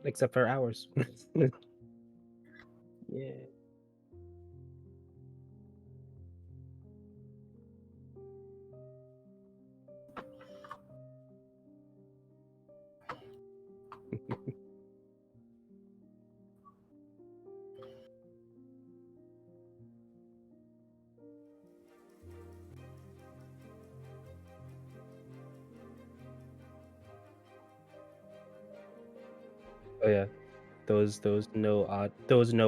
except for ours. Yeah. Oh yeah, those no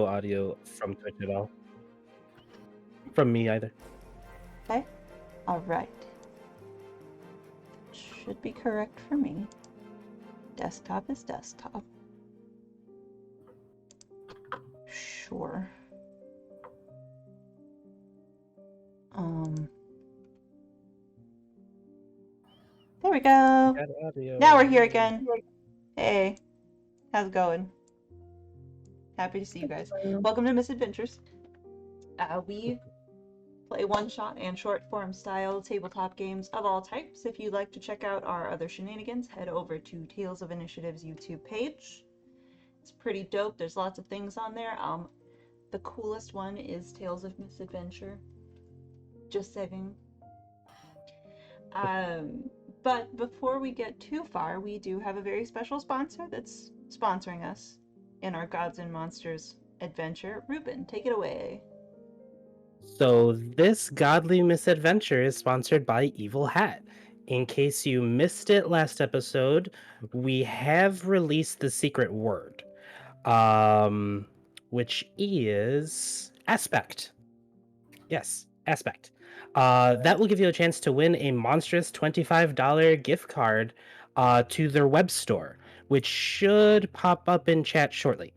audio from Twitch at all. From me either. Okay. All right. Should be correct for me. Desktop is desktop. Sure. There we go. Got audio. Now we're here again. Hey, how's it going? Happy to see you guys. Welcome to Misadventures. We play one-shot and short-form style tabletop games of all types. If you'd like to check out our other shenanigans, head over to Tales of Initiative's YouTube page. It's pretty dope. There's lots of things on there. The coolest one is Tales of Misadventure. Just saying. But before we get too far, we do have a very special sponsor that's sponsoring us in our Gods and Monsters adventure. Ruben, take it away. So this godly misadventure is sponsored by Evil Hat. In case you missed it last episode, we have released the secret word, which is aspect. Yes, aspect. That will give you a chance to win a monstrous $25 gift card to their web store, which should pop up in chat shortly.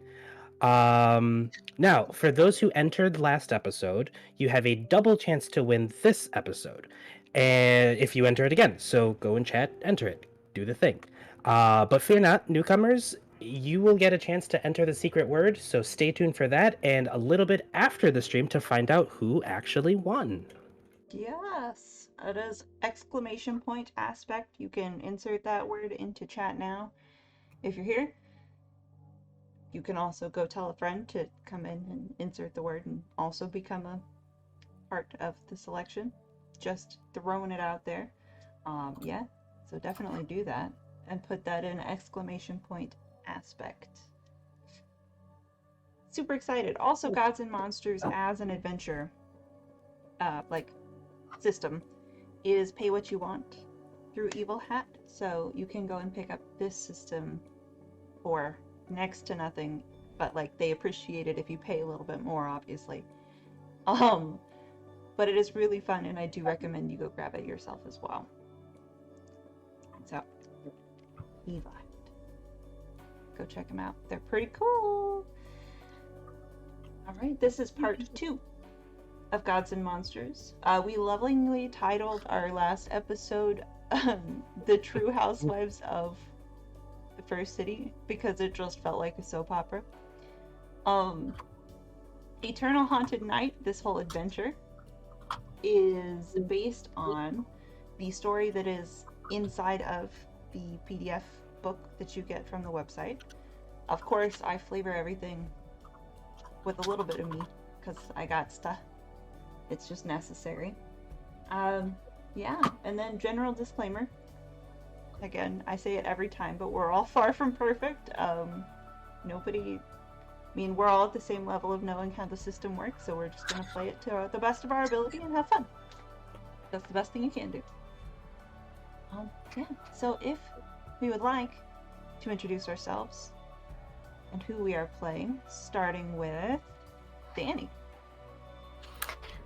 Now, for those who entered last episode, you have a double chance to win this episode. And if you enter it again, so go in chat, enter it, do the thing. But fear not, newcomers, you will get a chance to enter the secret word, so stay tuned for that and a little bit after the stream to find out who actually won. Yes, it is exclamation point aspect. You can insert that word into chat now. If you're here, you can also go tell a friend to come in and insert the word and also become a part of the selection. Just throwing it out there. Yeah, so definitely do that and put that in exclamation point aspect. Super excited. Also, Gods and Monsters as an adventure, system is pay what you want through Evil Hat. So you can go and pick up this system for next to nothing, but like they appreciate it if you pay a little bit more, obviously. But it is really fun, and I do recommend you go grab it yourself as well. So, Evil Hat. Go check them out. They're pretty cool. All right, this is part 2 of Gods and Monsters. We lovingly titled our last episode The True Housewives of the First City because it just felt like a soap opera. Eternal Haunted Night, this whole adventure, is based on the story that is inside of the PDF book that you get from the website. Of course, I flavor everything with a little bit of me because I got stuff. It's just necessary. Yeah, and then general disclaimer. Again, I say it every time, but we're all far from perfect. We're all at the same level of knowing how the system works, so we're just gonna play it to the best of our ability and have fun. That's the best thing you can do. Yeah, so if we would like to introduce ourselves and who we are playing, starting with Danny.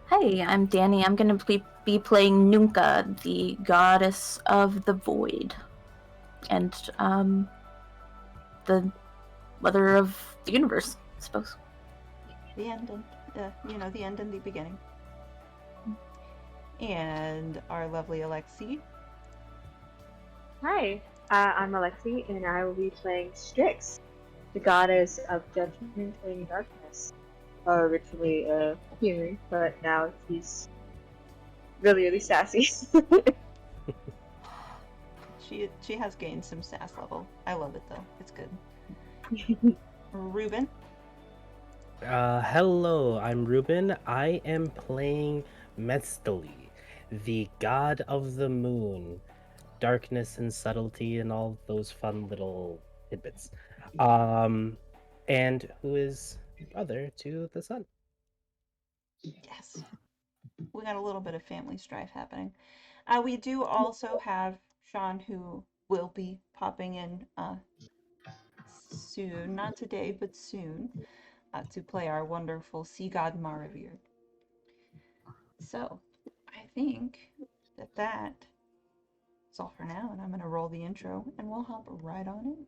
Hi, I'm Danny. I'm going to be playing Nunca, the goddess of the void, and the mother of the universe, I suppose. The end and the end and the beginning. And our lovely Alexi. Hi, I'm Alexi, and I will be playing Strixx, the goddess of judgment and darkness. Originally a human, but now she's really, really sassy. She has gained some sass level. I love it though. It's good. Ruben. Hello, I'm Ruben. I am playing Meztli, the god of the moon, darkness and subtlety, and all those fun little tidbits. And who is brother to the sun. Yes. We got a little bit of family strife happening. We do also have Sean, who will be popping in soon, not today, but soon, to play our wonderful sea god Maravir. So, I think that is all for now, and I'm going to roll the intro, and we'll hop right on in.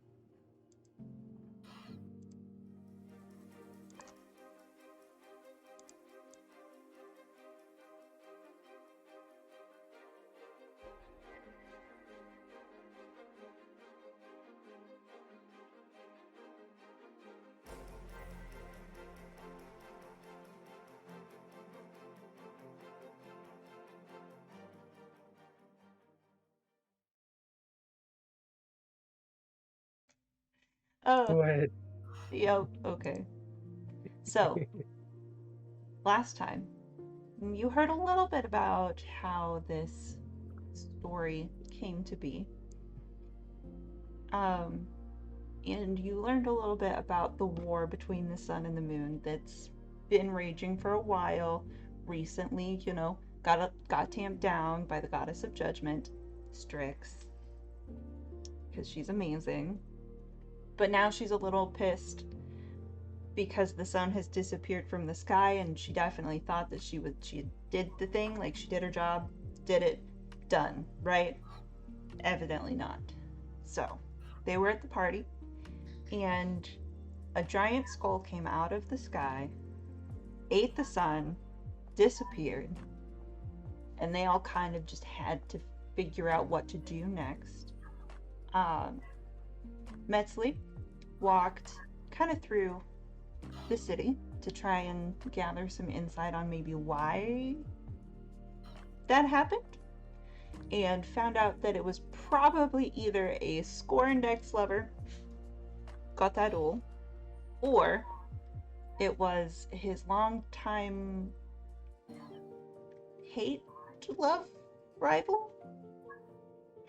Oh, Go ahead. yep, okay. So, last time, you heard a little bit about how this story came to be. Um, and you learned a little bit about the war between the sun and the moon that's been raging for a while. Recently, got tamped down by the goddess of judgment, Strixx, because she's amazing. But now she's a little pissed because the sun has disappeared from the sky, and she definitely thought that she did the thing, like she did her job, did it, done, right? Evidently not. So, they were at the party, and a giant skull came out of the sky, ate the sun, disappeared, and they all kind of just had to figure out what to do next. Meztli walked kind of through the city to try and gather some insight on maybe why that happened, and found out that it was probably either a scorned ex-lover, Gotadul, or it was his longtime hate love rival,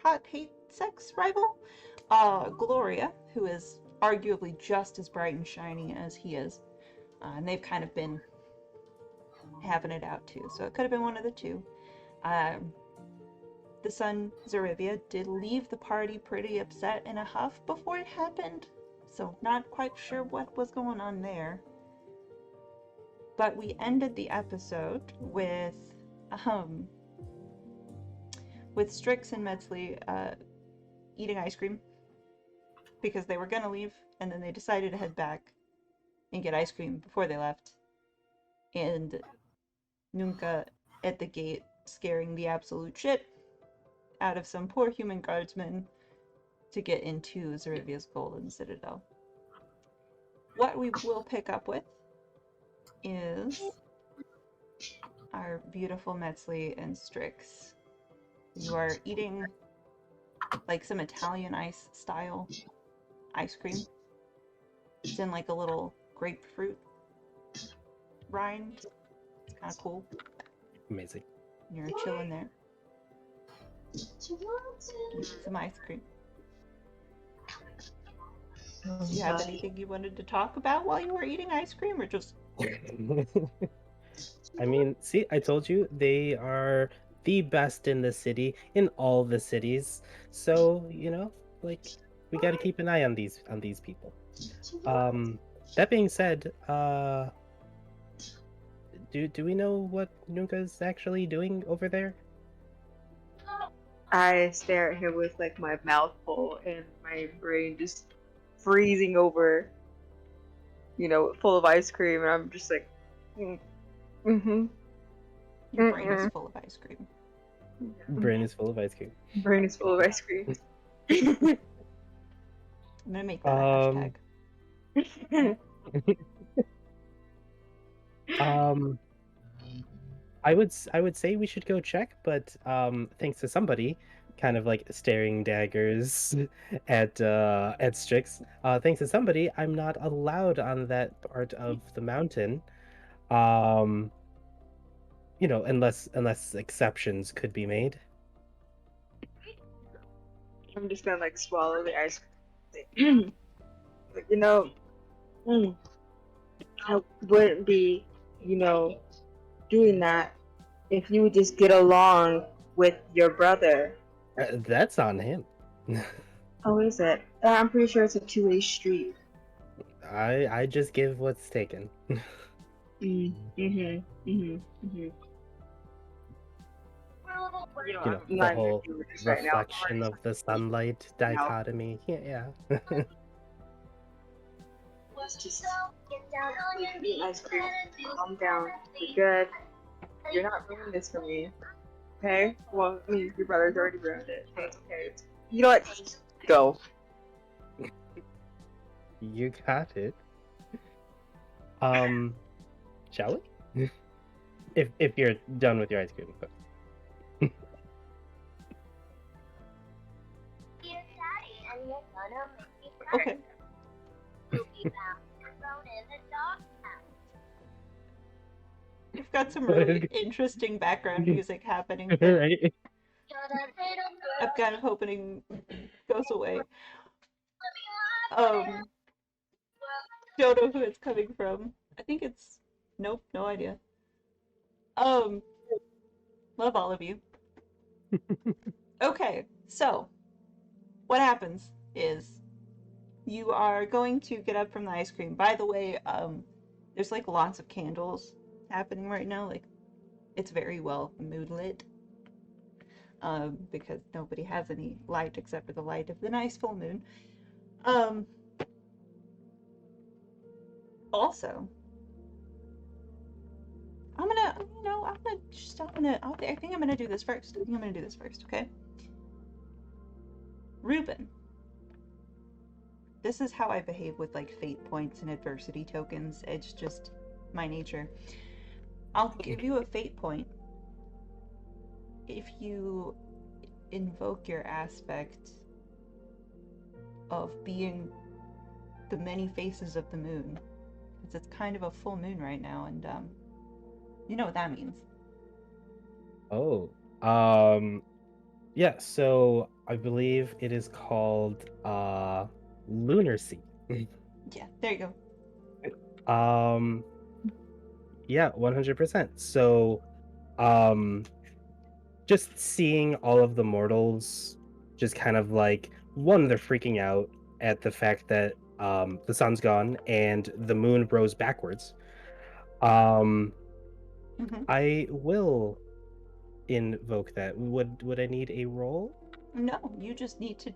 hot hate sex rival, Gloria, who is arguably just as bright and shiny as he is, and they've kind of been having it out too, so it could have been one of the two. The son, Zaryvia, did leave the party pretty upset in a huff before it happened, so not quite sure what was going on there. But we ended the episode with Strix and Meztli eating ice cream because they were gonna leave, and then they decided to head back and get ice cream before they left. And Nunca at the gate scaring the absolute shit out of some poor human guardsmen to get into Zaryvia's golden citadel. What we will pick up with is our beautiful Meztli and Strix. You are eating like some Italian ice style ice cream. It's in like a little grapefruit rind. It's kind of cool. Amazing. You're chilling there. Eating some ice cream. Do you have anything you wanted to talk about while you were eating ice cream, or just... I mean, see, I told you they are the best in the city, in all the cities. So, like we got to keep an eye on these people. That being said, do we know what Nunca's actually doing over there? I stare at him with like my mouth full and my brain just freezing over, full of ice cream, and I'm just like, mm-hmm. Your brain is full of ice cream. Brain is full of ice cream. Brain is full of ice cream. I'm gonna make that a hashtag. I would say we should go check, but thanks to somebody, kind of like staring daggers at Strix. Thanks to somebody, I'm not allowed on that part of the mountain. Um, unless exceptions could be made. I'm just gonna like swallow the ice cream. Like, I wouldn't be, doing that if you would just get along with your brother. That's on him. Oh, is it? I'm pretty sure it's a two-way street. I just give what's taken. Mm-hmm. I'm The not gonna whole do this right now. reflection of the sunlight dichotomy. Yeah. Just eat ice cream. Calm down. You're good. You're not ruining this for me. Okay? Well, I mean, your brother's already ruined it. So it's okay. You know what? Just go. You got it. Shall we? If you're done with your ice cream. Okay. You've got some really interesting background music happening. Right? I'm kind of hoping goes away. Don't know who it's coming from. I think it's nope, no idea. Love all of you. Okay, so what happens is you are going to get up from the ice cream. By the way, there's like lots of candles happening right now. Like it's very well moodlit. Because nobody has any light except for the light of the nice full moon. Also, I think I'm gonna do this first. Okay? Ruben. This is how I behave with like fate points and adversity tokens. It's just my nature. I'll give you a fate point if you invoke your aspect of being the many faces of the moon. Because it's kind of a full moon right now, and you know what that means. Oh. Yeah, so I believe it is called lunacy. Yeah, there you go. Yeah, 100%. So just seeing all of the mortals just kind of like one, they're freaking out at the fact that the sun's gone and the moon rose backwards. Mhm. I will invoke that. Would I need a roll? No, you just need to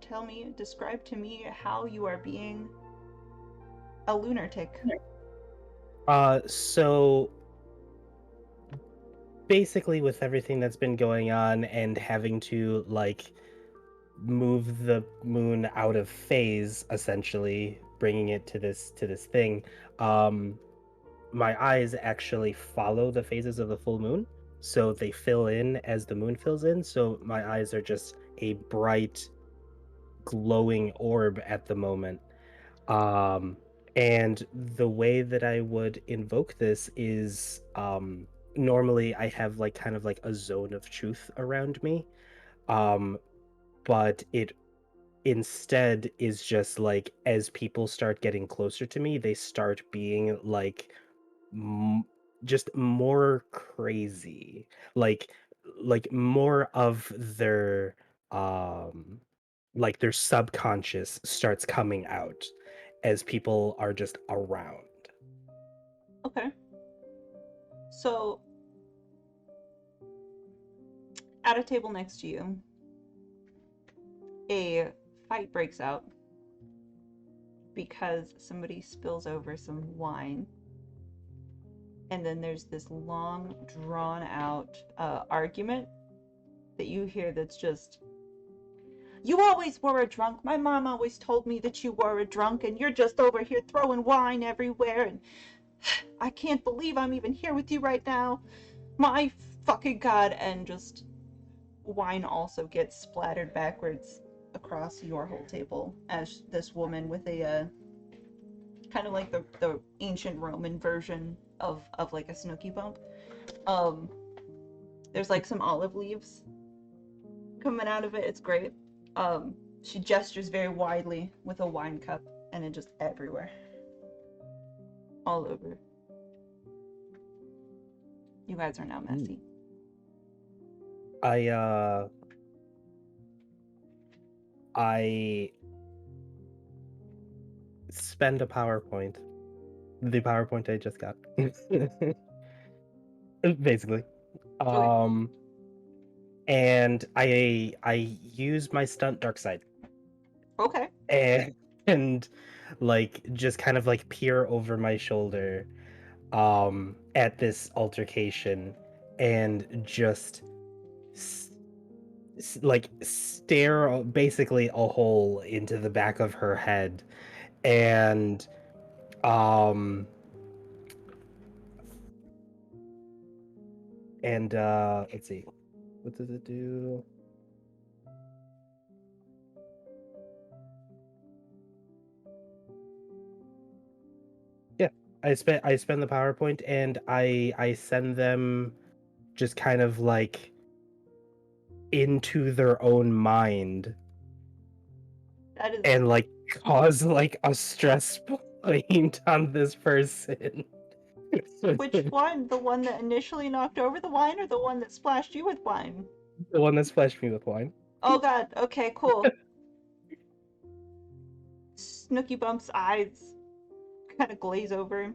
describe to me how you are being a lunatic. So basically with everything that's been going on and having to like move the moon out of phase, essentially bringing it to this thing, my eyes actually follow the phases of the full moon, so they fill in as the moon fills in, so my eyes are just a bright glowing orb at the moment. And the way that I would invoke this is normally I have like kind of like a zone of truth around me. But it instead is just like as people start getting closer to me, they start being like m- just more crazy. Like more of their um like their subconscious starts coming out as people are just around. Okay. So, at a table next to you, a fight breaks out because somebody spills over some wine. And then there's this long, drawn out argument that you hear that's just, you always were a drunk. My mom always told me that you were a drunk, and you're just over here throwing wine everywhere, and I can't believe I'm even here with you right now. My fucking God. And just wine also gets splattered backwards across your whole table as this woman with a kind of like the ancient Roman version of like a snooky bump. There's like some olive leaves coming out of it. It's great. She gestures very widely with a wine cup, and it just everywhere, all over. You guys are now messy. I spend a PowerPoint. The PowerPoint I just got. Basically. Okay. And I use my stunt dark side. Okay. And like just kind of like peer over my shoulder at this altercation and just like stare basically a hole into the back of her head and let's see, what does it do? Yeah, I spend the PowerPoint and I send them just kind of like into their own mind That is. and like cause like a stress point on this person. Which one? The one that initially knocked over the wine, or the one that splashed you with wine? The one that splashed me with wine. Oh god. Okay. Cool. Snooky Bump's eyes kind of glaze over,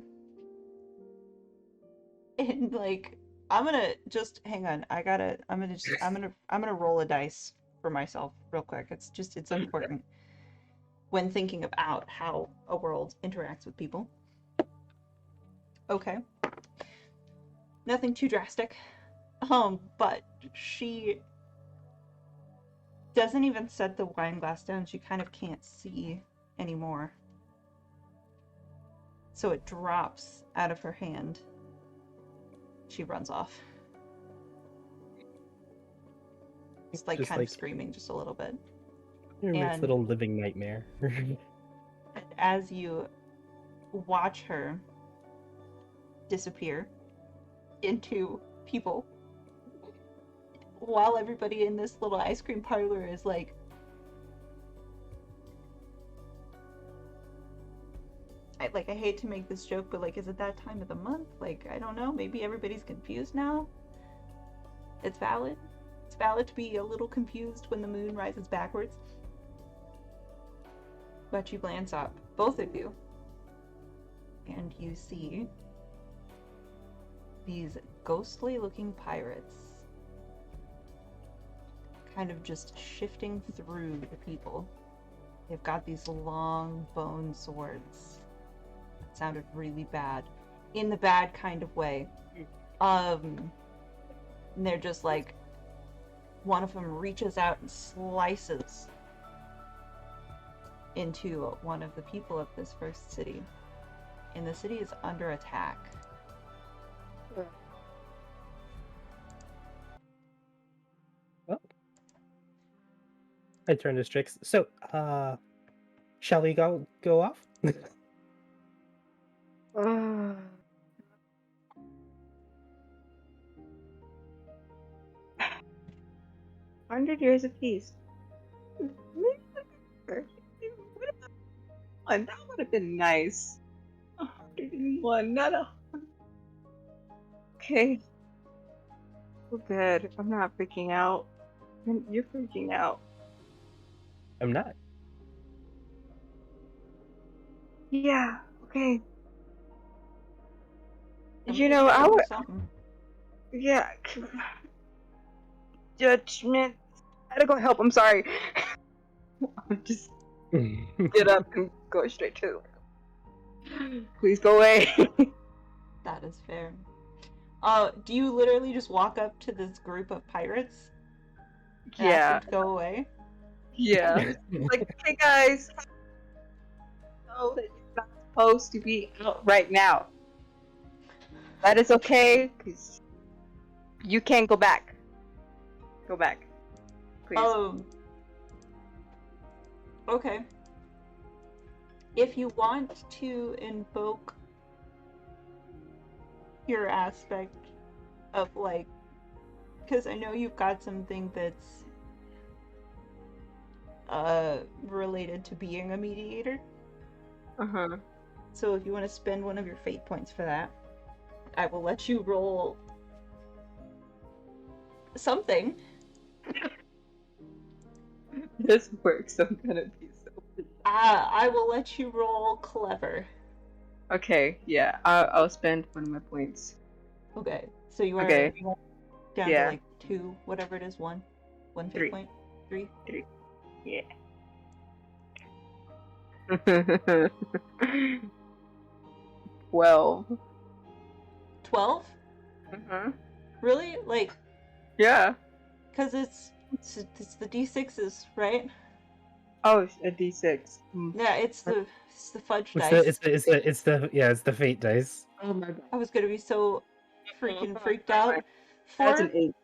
and like, I'm gonna just hang on. I'm gonna roll a dice for myself real quick. It's important when thinking about how a world interacts with people. Okay. Nothing too drastic. But she doesn't even set the wine glass down. She kind of can't see anymore. So it drops out of her hand. She runs off. It's like Just kind of like screaming just a little bit. your nice And little living nightmare. as you watch her disappear into people, while everybody in this little ice cream parlor is like, I hate to make this joke, but like, is it that time of the month? Like, I don't know, maybe everybody's confused now. It's valid. It's valid to be a little confused when the moon rises backwards. But you glance up, both of you, and you see these ghostly looking pirates kind of just shifting through the people. They've got these long bone swords. That sounded really bad. In the bad kind of way. And they're just like, one of them reaches out and slices into one of the people of this first city. And the city is under attack. Well, I turn to Strixx. So, shall we go off? 100 years of peace. That would have been nice. 101, not 100. Okay. We're good. I'm not freaking out. You're freaking out. I'm not. Yeah, okay. Somebody's You know, gotta I do would. something. Yeah. Judgment. I had to go help. I'm sorry. I'm just get up and go straight to it. Please go away. That is fair. Do you literally just walk up to this group of pirates and ask Yeah. them to go away? Yeah. Like, hey guys, know that you're not supposed to be out right now. That is okay, because you can't go back. Go back. please. Okay. If you want to invoke your aspect of like, because I know you've got something that's related to being a mediator. Uh-huh. So if you want to spend one of your fate points for that, I will let you roll something. This works, I'm gonna be so I will let you roll clever. Okay, yeah, I'll spend one of my points. Okay. So you are Okay. down Yeah. to like 2, whatever it is, 1 fate 3. point, 3. Yeah. 12. 12? Uh-huh. Really? Like, Yeah. because it's the d6s, right? Oh, a d6. Yeah, it's the fudge It's dice. the fate dice. Oh my god. I was gonna be so freaking freaked out. That's an 8.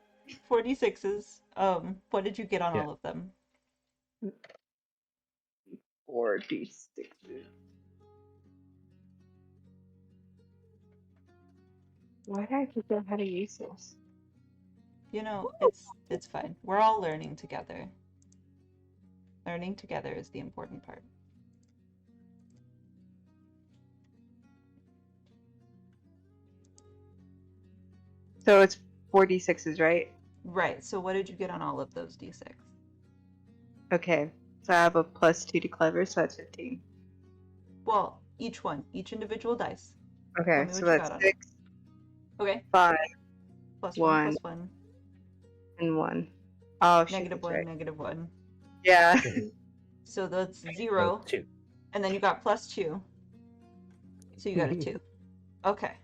4 d6s. What did you get on Yeah. all of them? 4 d6. Why did I forget how to use this? You know, it's fine. We're all learning together. Learning together is the important part. So it's 4 d6s, right? Right. So what did you get on all of those d6? Okay. So I have a +2 to clever, so that's 15. Well, each individual dice. Tell Okay, me so what you that's got on 6, it. Okay. 5, +1, 1, +1. and 1. Oh, shit, Negative that's 1, right. -1. Yeah. So that's So 0. 2. And then you got +2. So you got a 2. Okay.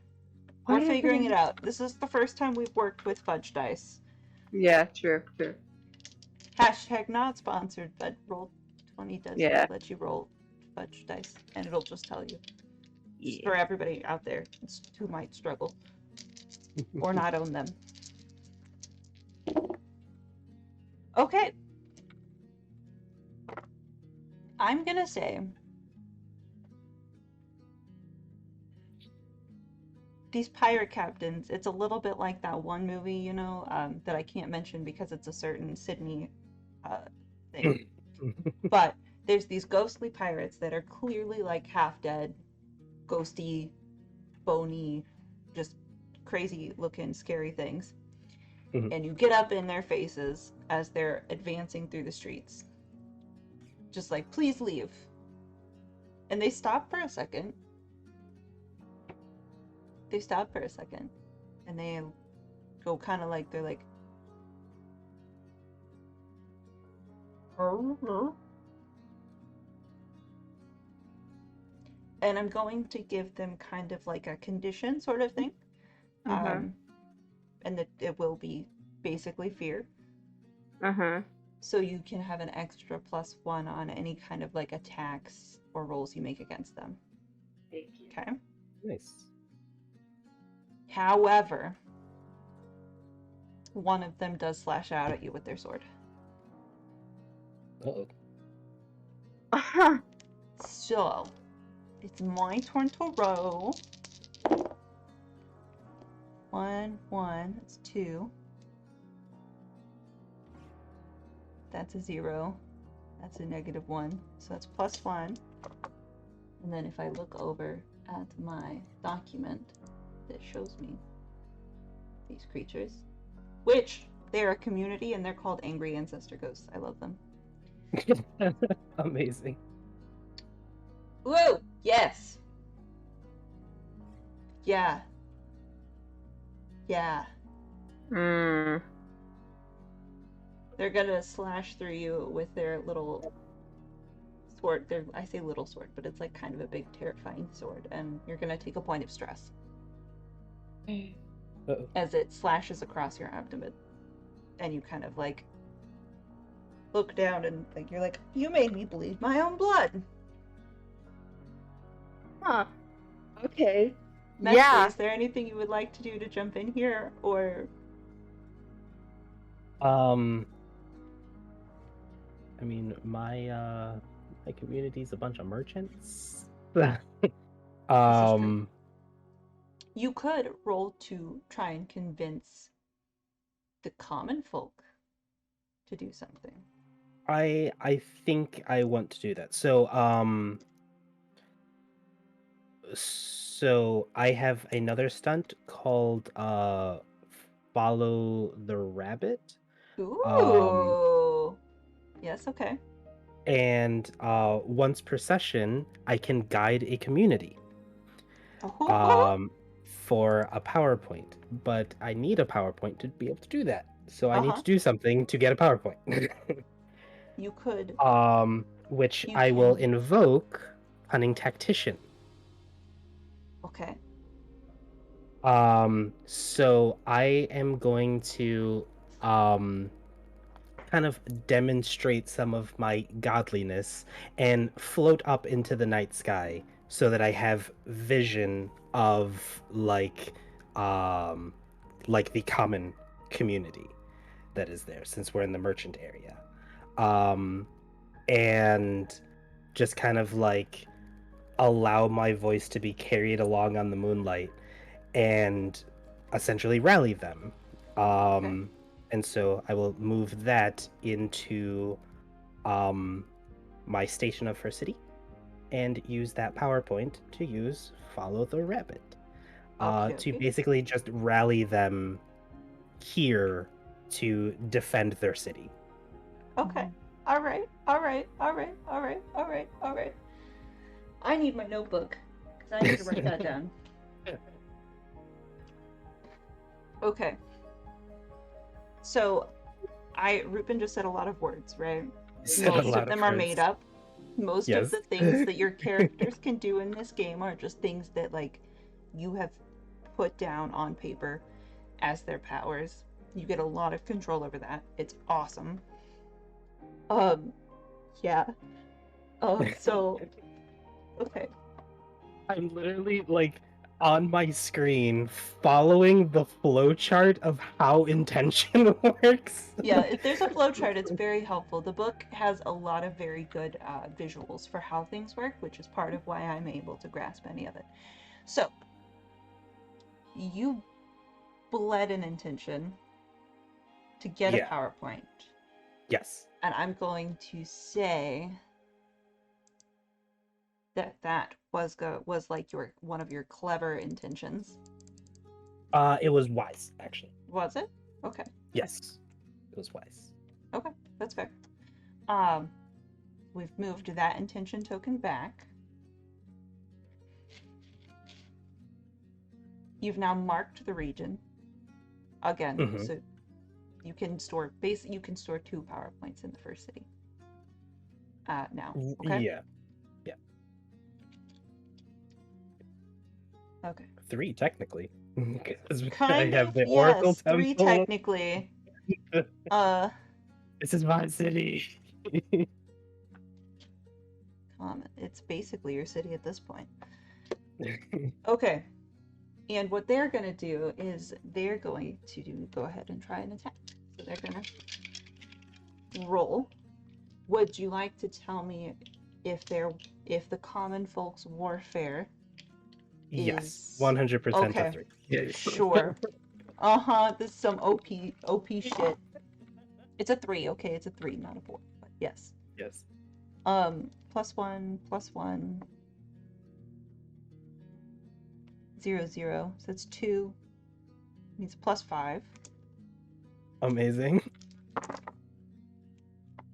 Why We're did I figuring forget- it out. This is the first time we've worked with fudge dice. Yeah, true. Hashtag not sponsored, but Roll20 does Yeah. let you roll fudge dice, and it'll just tell you. Just Yeah. for everybody out there who might struggle or not own them. Okay. I'm gonna say these pirate captains, it's a little bit like that one movie, you know, that I can't mention because it's a certain Sydney thing. But there's these ghostly pirates that are clearly like half dead, ghosty, boney, just crazy looking, scary things. Mhm. And you get up in their faces as they're advancing through the streets. Just like, please leave. And they stop for a second. And they go kind of like, they're like, and I'm going to give them kind of like a condition sort of thing. Mhm. And that it will be basically fear. Uh-huh. So you can have an extra +1 on any kind of like attacks or rolls you make against them. Thank you. Okay? Nice. However, one of them does slash out at you with their sword. Uh-oh. Uh-huh. So, it's my turn to roll. 1, 1, that's 2. That's a 0. That's a -1. So that's +1. And then if I look over at my document that shows me these creatures, which they're a community and they're called Angry Ancestor Ghosts. I love them. Amazing. Whoa! Yes! Yeah. Mm. They're gonna slash through you with their little sword. I say little sword, but it's like kind of a big, terrifying sword, and you're gonna take a point of stress Uh-oh. as it slashes across your abdomen, and you kind of like look down and like you're like, you made me bleed my own blood. Huh. Okay. Meztli, Yeah. is there anything you would like to do to jump in here, or Um, I mean, my community's a bunch of merchants. This is true. um, You could roll to try and convince the common folk to do something. I think I want to do that. So I have another stunt called Follow the Rabbit. Um, Ooh. Yes, okay. and once per session, I can guide a community Oh, for a PowerPoint, but I need a PowerPoint to be able to do that. So I need uh-huh. to do something to get a PowerPoint. You could. Which You I will can. invoke Cunning Tactician. Okay. So I am going to um kind of demonstrate some of my godliness and float up into the night sky so that I have vision of like the common community that is there since we're in the merchant area. Um and just kind of like allow my voice to be carried along on the moonlight and essentially rally them. Okay. And so I will move that into um, my station of First City and use that PowerPoint to use Follow the Rabbit Okay, to okay. basically just rally them here to defend their city. Okay. All right. All right. All right. All right. All right. All right. I need my notebook because I need to write that down. Okay. So, Rupin just said a lot of words, right? Said a Most lot of them of are words. made up. Most of Yes. the things that your characters can do in this game are just things that like you have put down on paper as their powers. You get a lot of control over that. It's awesome. Yeah. So okay. I'm literally like on my screen following the flowchart of how intention works. Yeah, if there's a flowchart, it's very helpful. The book has a lot of very good visuals for how things work, which is part of why I'm able to grasp any of it. So, you bled an intention to get a Yeah. PowerPoint, Yes. and I'm going to say that that was like your one of your clever intentions. It was wise, actually. Was it? Okay. Yes. It was wise. Okay, that's fair. We've moved that intention token back. You've now marked the region again, Mhm. so you can store you can store 2 PowerPoints in the first city. Now, okay? Yeah. Yeah. Okay. 3 technically. Because I Kind have of, the Oracle yes, 3 Temple. technically. Uh, This is my city. it's basically your city at this point. Okay. And what they're going to do is they're going to go ahead and try an attack. So they're going to roll. Would you like to tell me if the common folks warfare Yes. is 100% okay? of 3. Yes. Sure. This is some OP shit. It's a 3, okay? It's a 3, not a 4. But yes. Yes. +1, +1. 0, 0. So it's 2. Means +5. Amazing.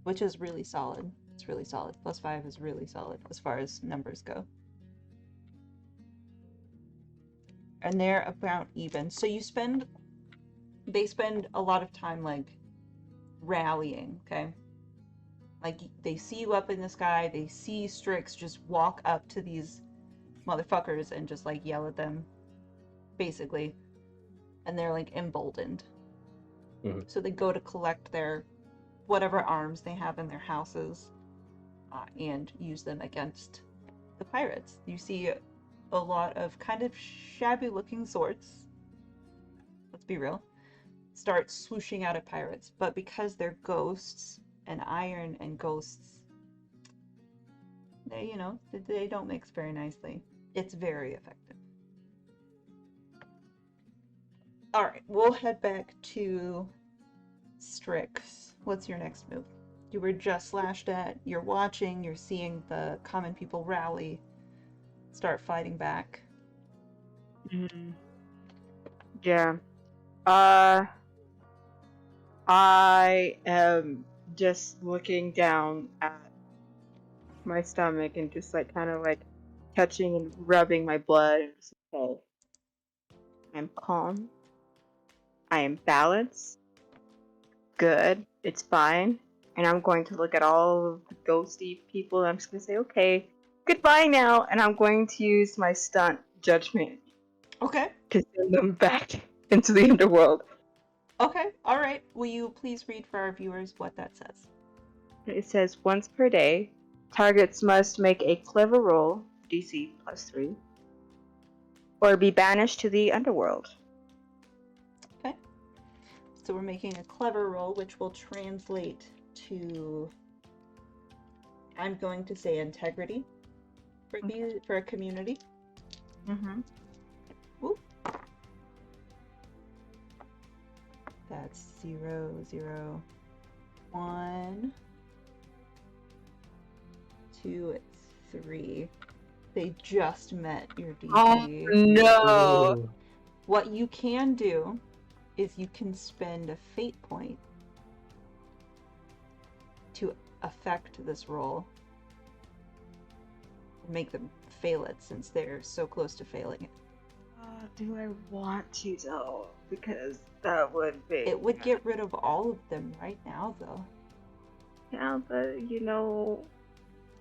Which is really solid. It's really solid. +5 is really solid as far as numbers go. And they're about even. So they spend a lot of time like rallying, okay? Like they see you up in the sky, they see Strixx just walk up to these motherfuckers and just like yell at them, basically. And they're like emboldened. Mm-hmm. So they go to collect their whatever arms they have in their houses and use them against the pirates. You see a lot of kind of shabby looking swords, let's be real, start swooshing out at pirates. But because they're ghosts, and iron and ghosts, they don't mix very nicely. It's very effective. All right, we'll head back to Strixx. What's your next move? You were just slashed at. You're watching. You're seeing the common people rally, start fighting back. Yeah. I am just looking down at my stomach and just like kind of like touching and rubbing my blood. And just, okay, I'm calm. I am balanced. Good. It's fine. And I'm going to look at all of the ghosty people and I'm just going to say, okay, goodbye now. And I'm going to use my stunt judgment Okay. to send them back into the underworld. Okay. All right. Will you please read for our viewers what that says? It says once per day, targets must make a clever roll, DC +3, or be banished to the underworld. Okay. So we're making a clever roll, which will translate to, I'm going to say, integrity for a community. Mm-hmm. Whoop. That's 0, 0, 1, 2, 3. They just met your DC. Oh no! Ooh. What you can do is you can spend a fate point to affect this roll. Make them fail it since they're so close to failing it. Do I want to though? Because that would be. It would get rid of all of them right now, though. Yeah, but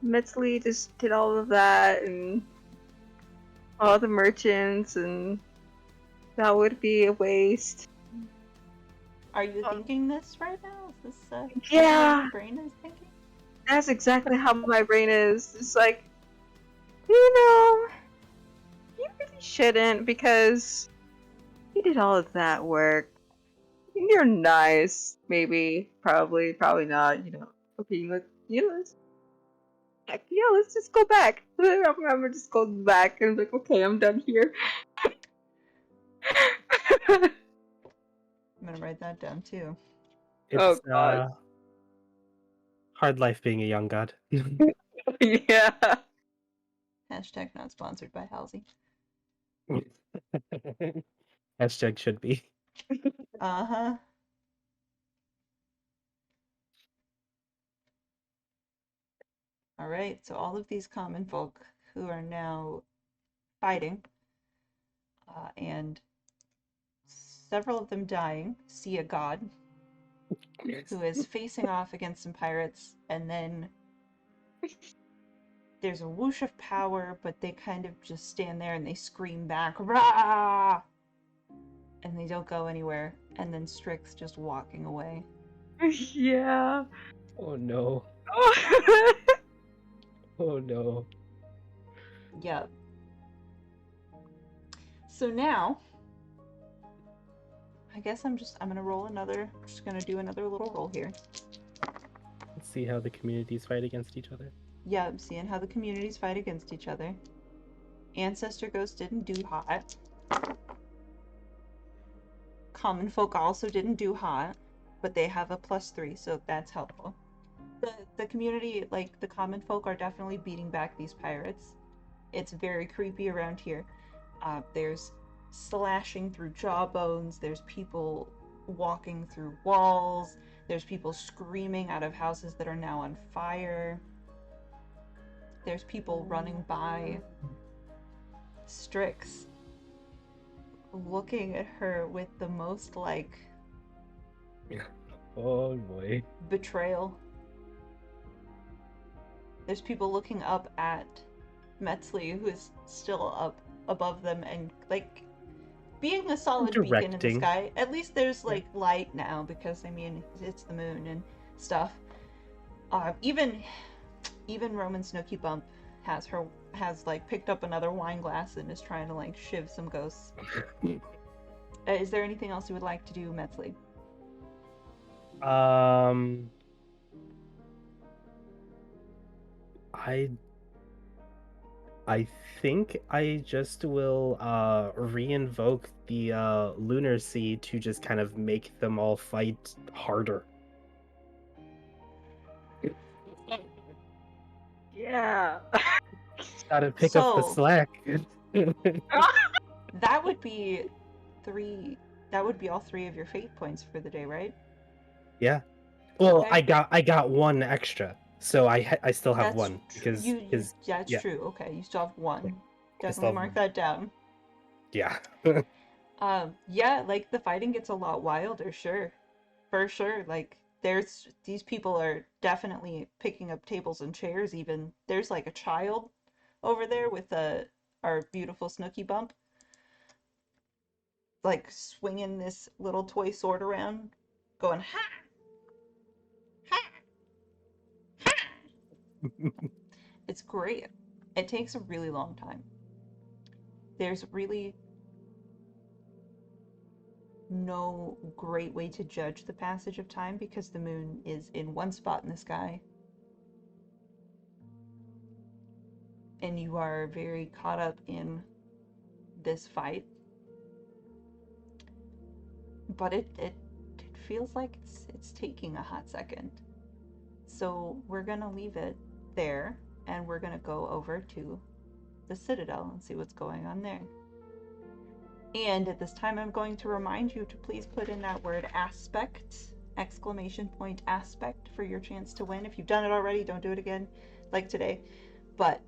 Meztli just did all of that and all the merchants, and that would be a waste. Are you thinking this right now? Is this Yeah. what your brain is thinking? That's exactly how my brain is. It's like, you really shouldn't because you did all of that work. You're nice, maybe, probably not. Okay, let's just go back. I'm gonna just go back and be like, okay, I'm done here. I'm gonna write that down too. It's God. hard life being a young god. Yeah. Hashtag not sponsored by Halsey. Hashtag should be. Uh-huh. Alright, so all of these common folk who are now fighting, and several of them dying, see a god who is facing off against some pirates, and then there's a whoosh of power, but they kind of just stand there and they scream back, "Rah!" And they don't go anywhere, and then Strixx just walking away. Yeah. Oh no. Oh no. Yep. So now, I guess I'm gonna roll just gonna do another little roll here. Let's see how the communities fight against each other. Yeah, I'm seeing how the communities fight against each other. Ancestor Ghost didn't do hot. Common Folk also didn't do hot, but they have a +3, so that's helpful. The community, like the Common Folk, are definitely beating back these pirates. It's very creepy around here. There's slashing through jawbones, there's people walking through walls, there's people screaming out of houses that are now on fire. There's people running by. Strixx looking at her with the most Oh boy. betrayal. There's people looking up at Meztli, who is still up above them and being a solid beacon in the Directing. sky. At least there's light now because it's the moon and stuff. Even Roman Snooky Bump has picked up another wine glass and is trying to shiv some ghosts. Is there anything else you would like to do, Meztli? I think I just will re-invoke the lunar sea to just kind of make them all fight harder. Yeah. Gotta pick up the So slack. that would be 3. That would be all 3 of your fate points for the day, right? Yeah. Well, Okay. I got one extra, so I still have That's one because that's yeah, true. Okay, you still have 1. I still Definitely have mark one. that down. Yeah. Yeah, like the fighting gets a lot wilder, sure. For sure. Like there's these people are definitely picking up tables and chairs even. There's like a child over there with our beautiful Snooky Bump like swinging this little toy sword around going ha ha ha. It's great. It takes a really long time. There's really no great way to judge the passage of time because the moon is in one spot in the sky and you are very caught up in this fight. But it feels like it's taking a hot second. So we're gonna leave it there and we're gonna go over to the Citadel and see what's going on there. And at this time, I'm going to remind you to please put in that word aspect, exclamation point aspect, for your chance to win. If you've done it already, don't do it again like today. But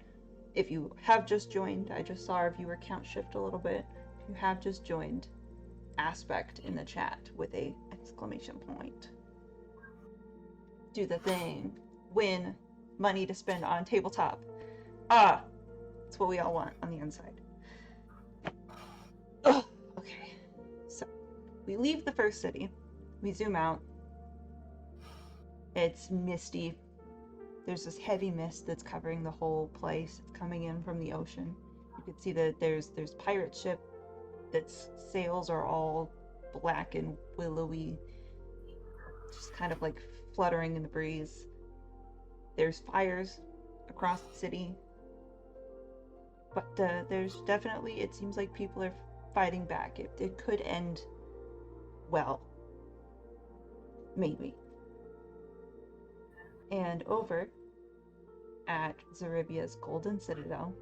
if you have just joined, I just saw our viewer count shift a little bit. If you have just joined, aspect in the chat with a exclamation point. Do the thing. Win money to spend on tabletop. Ah, that's what we all want on the inside. Ugh. Okay, so we leave the first city. We zoom out. It's misty. There's this heavy mist that's covering the whole place. It's coming in from the ocean. You can see that there's pirate ship that's sails are all black and willowy, just kind of like fluttering in the breeze. There's fires across the city. But there's definitely, it seems like people are fighting back. It could end well. Maybe. And over at Zaryvia's Golden Citadel,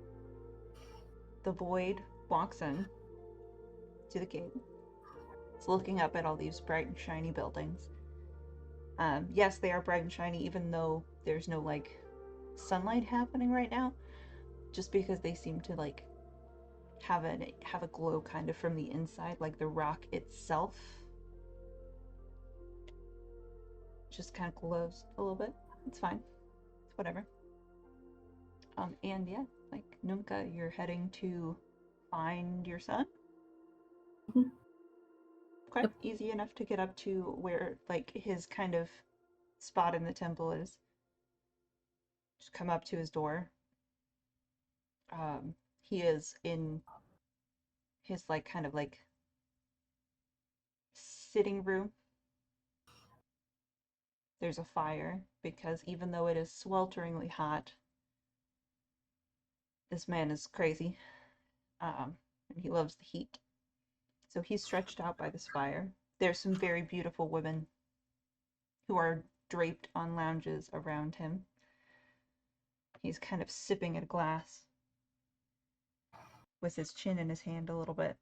the Void walks in to the gate. It's looking up at all these bright and shiny buildings. Yes, they are bright and shiny, even though there's no like sunlight happening right now. Just because they seem to like have a glow kind of from the inside, like the rock itself just kind of glows a little bit. It's fine. It's whatever. And yeah, like Nunca, you're heading to find your son. Mhm. Quite Yep. easy enough to get up to where like his kind of spot in the temple is. Just come up to his door. He is in his like kind of like sitting room. There's a fire because even though it is swelteringly hot, this man is crazy. And he loves the heat. So he's stretched out by this fire. There's some very beautiful women who are draped on lounges around him. He's kind of sipping at a glass with his chin in his hand a little bit.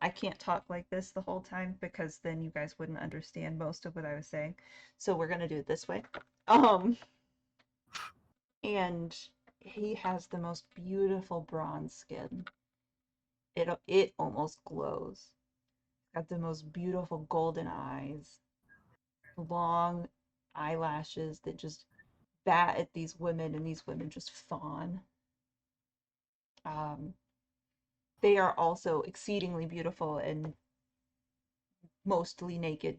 I can't talk like this the whole time because then you guys wouldn't understand most of what I was saying. So we're gonna do it this way. And he has the most beautiful bronze skin. It almost glows. Got the most beautiful golden eyes, long eyelashes that just bat at these women, and these women just fawn. Um, they are also exceedingly beautiful and mostly naked.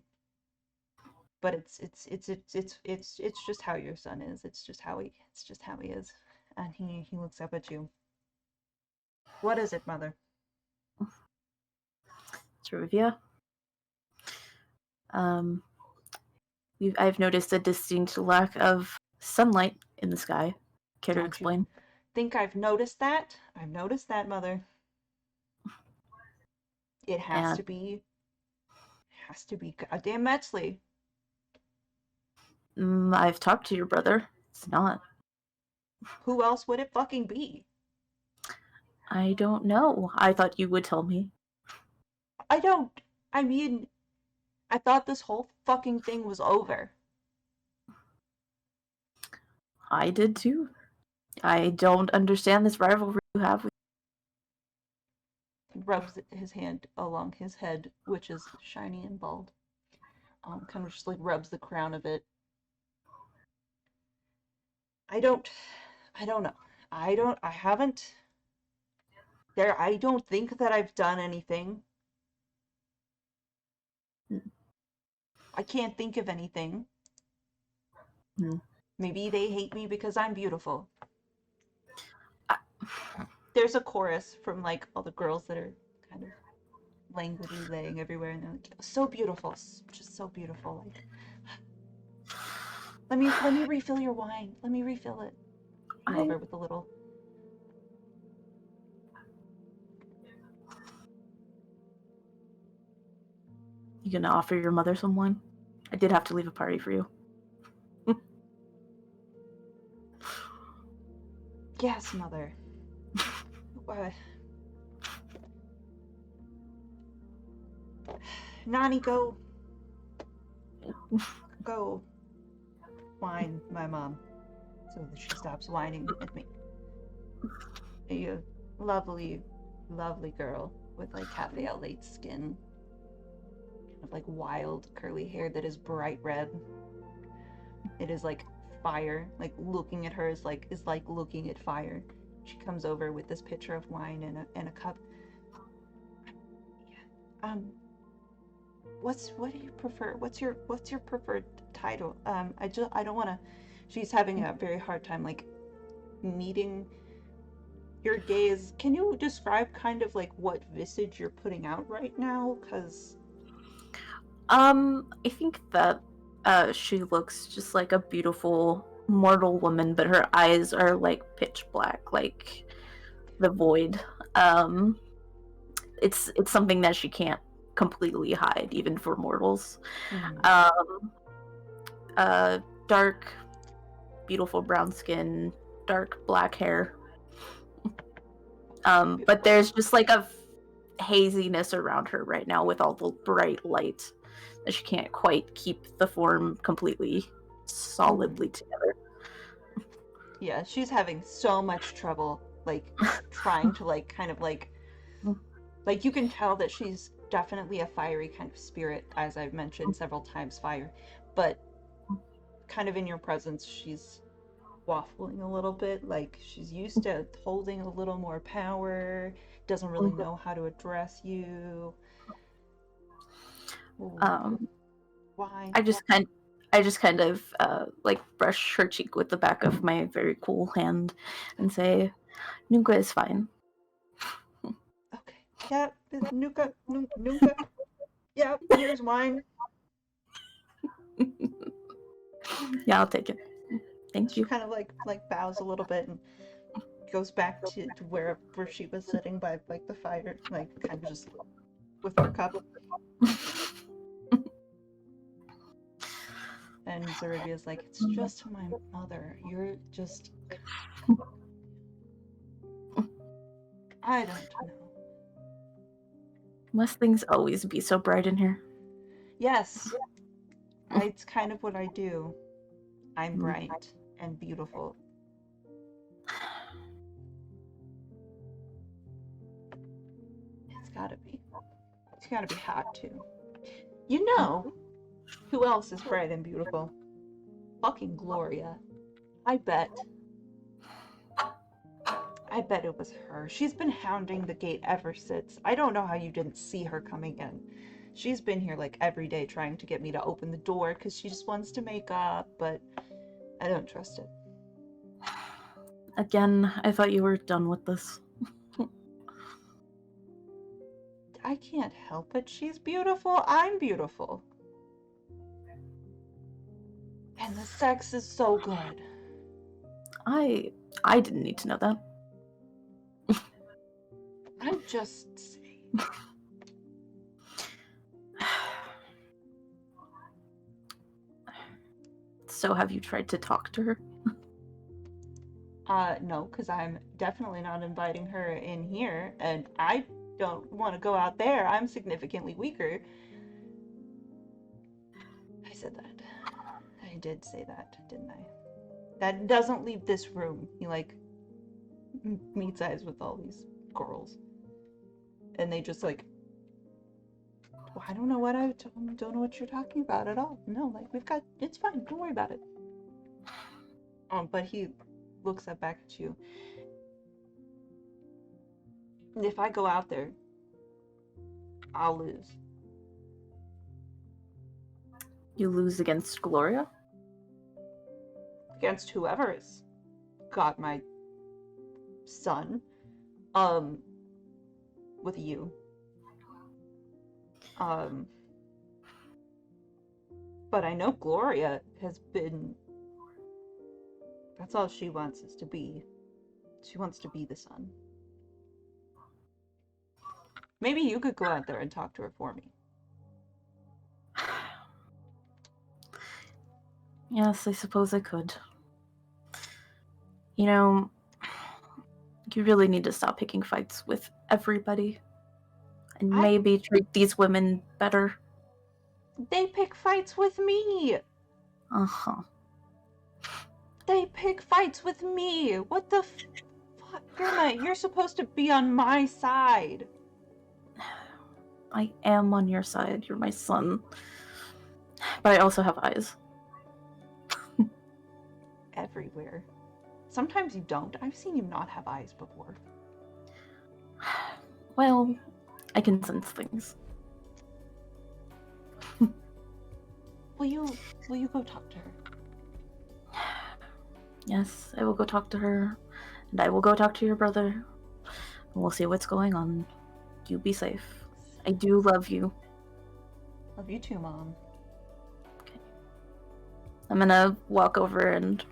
But it's just how your son is. It's just how he is. And he looks up at you. What is it, mother? Zaryvia. I've noticed a distinct lack of sunlight in the sky. Care to Don't explain? you think I've noticed that? I've noticed that, Mother. It has And to be. Has to be goddamn Meztli. I've talked to your brother. It's not. Who else would it fucking be? I don't know. I thought you would tell me. I don't. I mean, I thought this whole fucking thing was over. I did too. I don't understand this rivalry you have with. He rubs his hand along his head, which is shiny and bald. Kind of just like rubs the crown of it. I don't know. I haven't. I don't think that I've done anything. I can't think of anything. Maybe they hate me because I'm beautiful. There's a chorus from like all the girls that are kind of languidly laying everywhere, and they're like, so beautiful, just so beautiful. Like, let me refill your wine. Let me refill it. Over with a little. You gonna offer your mother some wine? I did have to leave a party for you. Yes, Mother. Nani, go whine my mom so that she stops whining at me. A lovely, lovely girl with like cafe-au-lait skin, kind of like wild curly hair that is bright red. It is like fire. Like looking at her is like looking at fire. She comes over with this pitcher of wine and a cup. What do you prefer? What's your preferred title? I don't want to. She's having a very hard time like meeting your gaze. Can you describe kind of like what visage you're putting out right now? Cause I think that she looks just like a beautiful mortal woman, but her eyes are like pitch black, like the void. It's something that she can't completely hide, even for mortals. Dark, beautiful brown skin, dark black hair. But there's just like a haziness around her right now with all the bright light that she can't quite keep the form completely solidly together. Yeah, she's having so much trouble like trying to like kind of like you can tell that she's definitely a fiery kind of spirit, as I've mentioned several times, fire, but kind of in your presence she's waffling a little bit, like she's used to holding a little more power, doesn't really know how to address you. Why? I just kind of like brush her cheek with the back of my very cool hand and say, Nunca is fine. Okay. Yeah, Nunca. Yeah, here's wine. Yeah, I'll take it. Thank She you. kind of like bows a little bit and goes back to where she was sitting by like the fire, like kind of just with her cup. And Zaryvia's like, it's just my mother. You're just... I don't know. Must things always be so bright in here? Yes. It's kind of what I do. I'm bright and beautiful. It's gotta be. It's gotta be hot, too. You know who else is bright and beautiful? Fucking Gloria. I bet it was her. She's been hounding the gate ever since. I don't know how you didn't see her coming in. She's been here like every day trying to get me to open the door because she just wants to make up, but I don't trust it. Again, I thought you were done with this. I can't help it. She's beautiful. I'm beautiful. And the sex is so good. I didn't need to know that. I'm just saying. So have you tried to talk to her? No, because I'm definitely not inviting her in here, and I don't want to go out there. I'm significantly weaker. I said that. I did say that, didn't I? That doesn't leave this room. He, like, meets eyes with all these girls. And they just, like, well, I don't know what don't know what you're talking about at all. No, like, it's fine. Don't worry about it. But he looks up back at you. If I go out there, I'll lose. You lose against Gloria? Against whoever has got my son. With you. But I know Gloria has been... That's all she wants is to be. She wants to be the son. Maybe you could go out there and talk to her for me. Yes, I suppose I could. You know, you really need to stop picking fights with everybody. And maybe treat these women better. They pick fights with me! Uh-huh. They pick fights with me! What the fuck? Grandma, you're supposed to be on my side. I am on your side. You're my son. But I also have eyes. Everywhere. Sometimes you don't. I've seen you not have eyes before. Well, I can sense things. Will you go talk to her? Yes, I will go talk to her. And I will go talk to your brother. And we'll see what's going on. You be safe. I do love you. Love you too, Mom. Okay. I'm gonna walk over and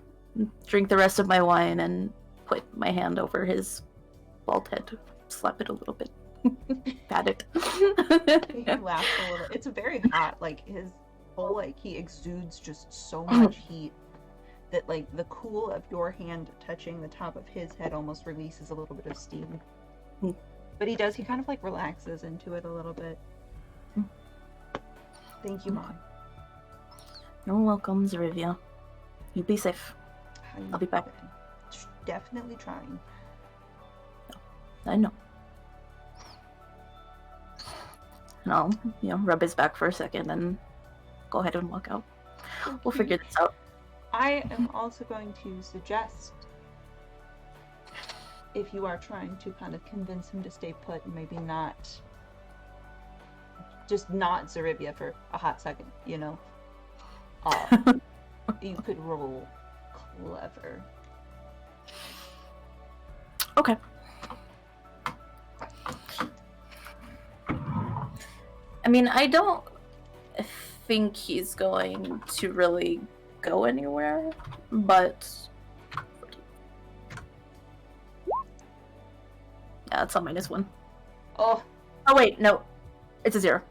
drink the rest of my wine and put my hand over his bald head. Slap it a little bit. Pat it. He laughs a little. It's very hot. Like, his whole, like, he exudes just so much heat that, like, the cool of your hand touching the top of his head almost releases a little bit of steam. But he kind of, like, relaxes into it a little bit. Thank you, Mom. You're welcome, Zaryvia. You be safe. I'll be back. Definitely trying. I know. And I'll, rub his back for a second and go ahead and walk out. Okay. We'll figure this out. I am also going to suggest, if you are trying to kind of convince him to stay put and maybe not Zaryvia for a hot second, you could roll clever. Okay. I mean, I don't think he's going to really go anywhere, but yeah, it's a -1. Oh wait, no, it's a 0.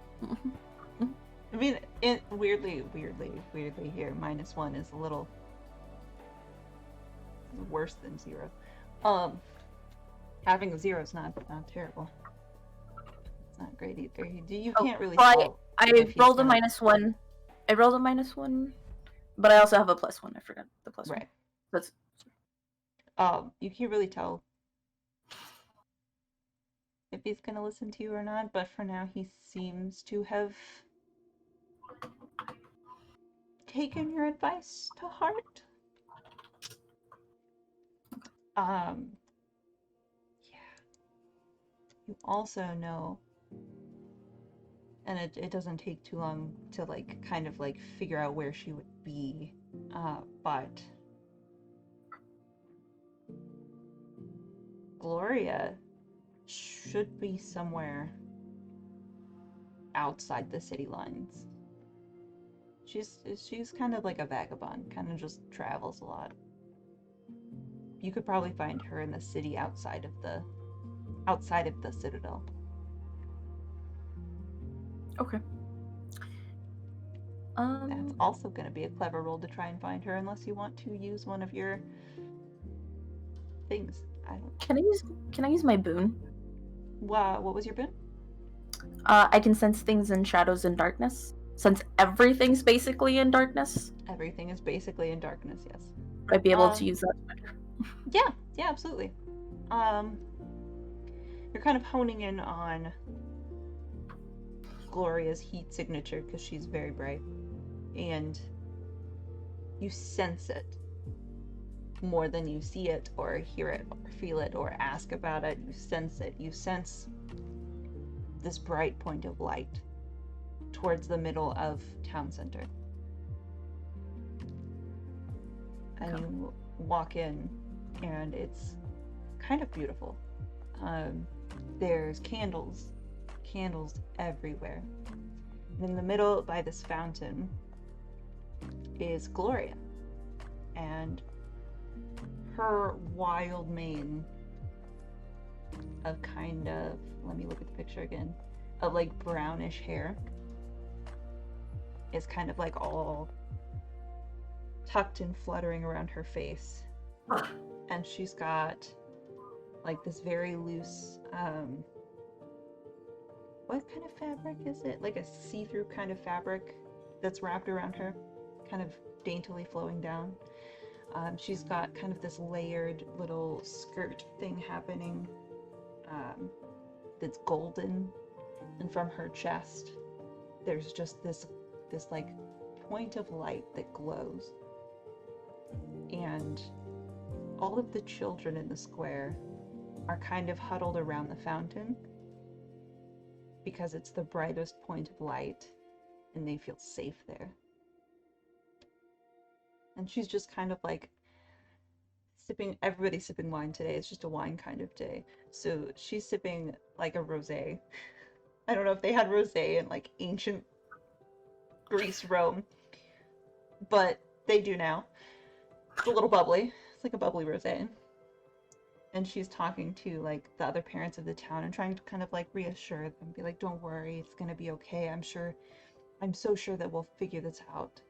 I mean, weirdly here, -1 is a little worse than 0. Having a 0 is not terrible. It's not great either. You can't really tell. I rolled a -1. I rolled a -1, but I also have a +1. I forgot the +1. Right. That's you can't really tell if he's gonna listen to you or not, but for now he seems to have taken your advice to heart. Yeah. You also know, and it doesn't take too long to, like, kind of, like, figure out where she would be, but Gloria should be somewhere outside the city lines. She's kind of like a vagabond, kind of just travels a lot. You could probably find her in the city outside of the Citadel. Okay. That's also going to be a clever roll to try and find her, unless you want to use one of your things. I don't. Can I use my boon? What was your boon? I can sense things in shadows and darkness. Since everything's basically in darkness, Everything is basically in darkness. Yes. I'd be able to use that. Yeah, absolutely. You're kind of honing in on Gloria's heat signature because she's very bright, and you sense it more than you see it or hear it or feel it or ask about it. You sense it. You sense this bright point of light towards the middle of town center. And you walk in, and it's kind of beautiful. There's candles everywhere. And in the middle, by this fountain, is Gloria. And her wild mane of kind of, let me look at the picture again, of like brownish hair is kind of like all tucked and fluttering around her face. And she's got like this very loose, what kind of fabric is it? Like a see-through kind of fabric that's wrapped around her, kind of daintily flowing down. She's got kind of this layered little skirt thing happening that's golden, and from her chest there's just this like point of light that glows. And all of the children in the square are kind of huddled around the fountain because it's the brightest point of light and they feel safe there. And she's just kind of like everybody's sipping wine today. It's just a wine kind of day. So she's sipping like a rosé. I don't know if they had rosé in like ancient Greece, Rome, but they do now. It's a little bubbly. It's like a bubbly rosé. And she's talking to like the other parents of the town and trying to kind of like reassure them, be like, don't worry, it's gonna be okay. I'm so sure that we'll figure this out.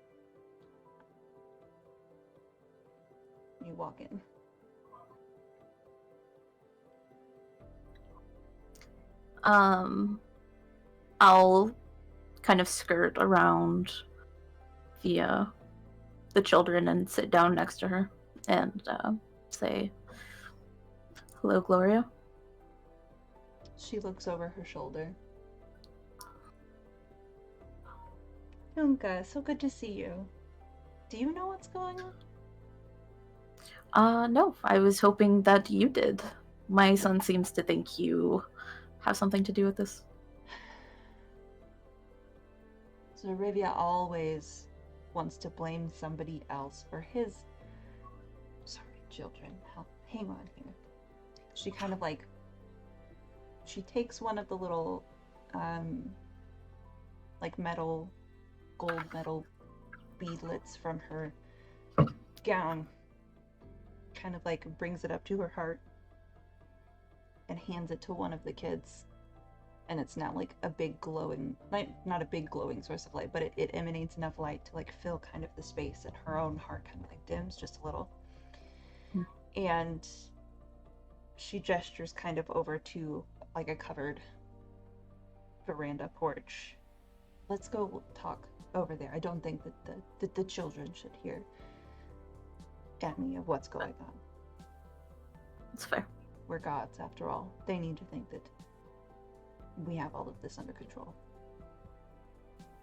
You walk in. I'll kind of skirt around the children and sit down next to her and say, "Hello, Gloria." She looks over her shoulder. Nunca, so good to see you. Do you know what's going on? No, I was hoping that you did. My son seems to think you have something to do with this. Zaryvia always wants to blame somebody else for his... Sorry, children. Hang on here. She kind of like... She takes one of the little, like gold metal beadlets from her gown, kind of like brings it up to her heart and hands it to one of the kids. And it's now like a big glowing, not a big glowing source of light, but it emanates enough light to like fill kind of the space, and her own heart kind of like dims just a little. And she gestures kind of over to like a covered veranda porch. Let's go talk over there. I don't think that the children should hear any of what's going on. It's fair. We're gods, after all. They need to think that we have all of this under control.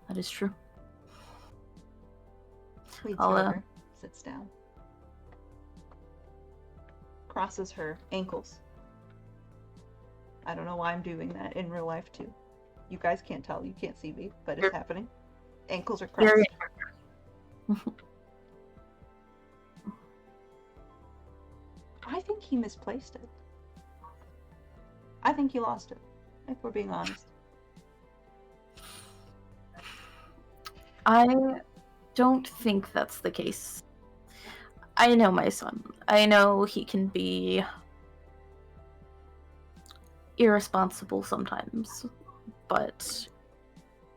That is true. Leads I'll, you over, sits down, crosses her ankles. I don't know why I'm doing that in real life too. You guys can't tell, you can't see me, but it's happening. Ankles are crossed. Very... I think he misplaced it. I think he lost it, if we're being honest. I don't think that's the case. I know my son. I know he can be irresponsible sometimes, but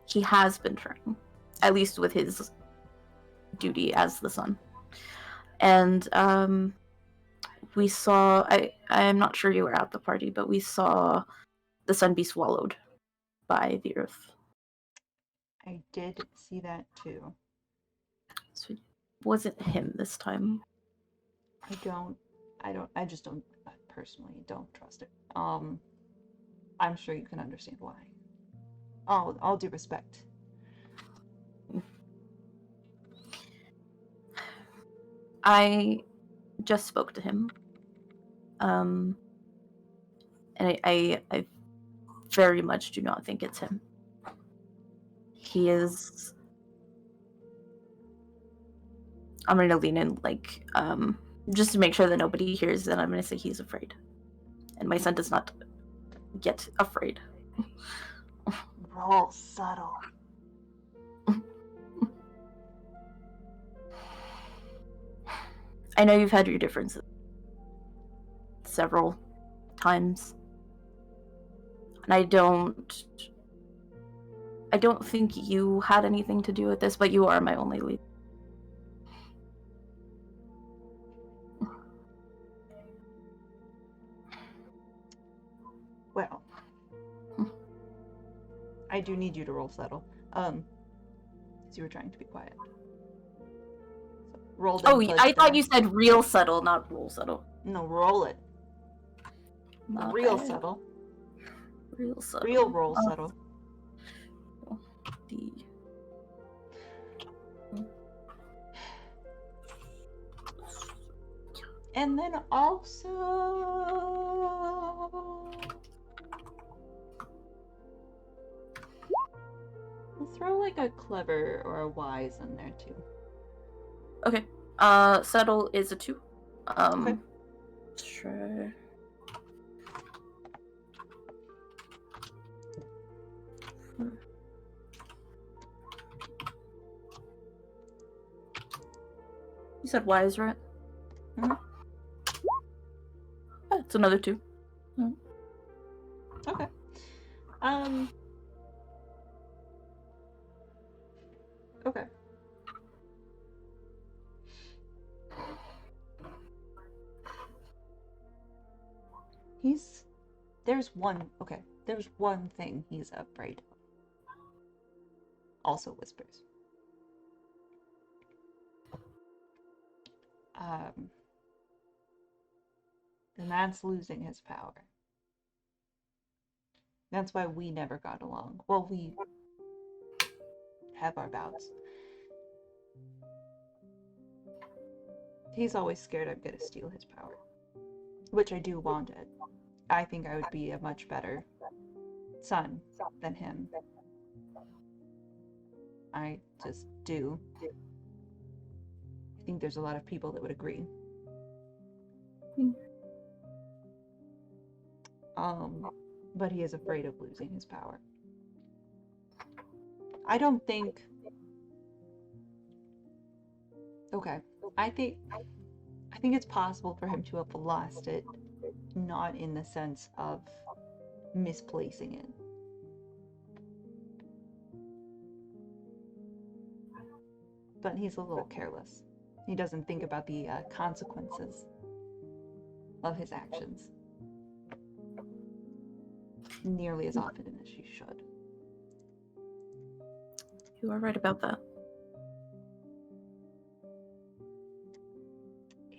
he has been trying, at least with his duty as the son. And we saw, I'm not sure you were at the party, but we saw the sun be swallowed by the earth. I did see that too. So it wasn't him this time. I just don't, personally don't trust it. I'm sure you can understand why. All due respect. I just spoke to him. And I very much do not think it's him. He is... I'm gonna lean in, like, just to make sure that nobody hears that I'm gonna say he's afraid. And my son does not get afraid. Roll subtle. I know you've had your differences several times. And I don't think you had anything to do with this, but you are my only lead. Well, I do need you to roll subtle. Because you were trying to be quiet. So, roll. Oh, I thought you said real subtle, not roll subtle. No, roll it. Not Real bad. subtle. Real subtle. Real roll subtle. The... And then also... we'll throw like a clever or a wise in there too. Okay. Subtle is a 2. Okay. Sure. You said wise, right? Mm-hmm. Oh, it's another 2. Okay. Okay. There's one thing he's afraid of. Also whispers. The man's losing his power. That's why we never got along. Well, we have our bouts. He's always scared I'm gonna steal his power. Which I do want it. I think I would be a much better son than him. I just do. I think there's a lot of people that would agree. But he is afraid of losing his power. I don't think... Okay. I think it's possible for him to have lost it, not in the sense of misplacing it. But he's a little careless. He doesn't think about the consequences of his actions nearly as often as you should. You are right about that.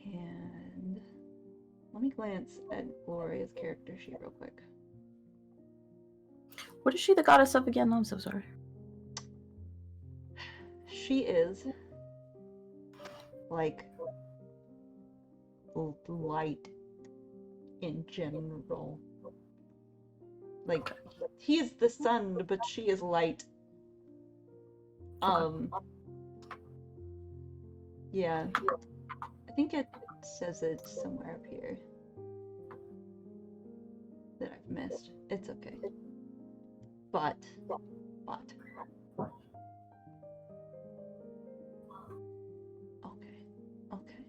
And let me glance at Gloria's character sheet real quick. What is she the goddess of again? I'm so sorry. She is like light in general. Like, he is the sun, but she is light. Yeah. I think it says it somewhere up here that I've missed. It's okay. But. Okay.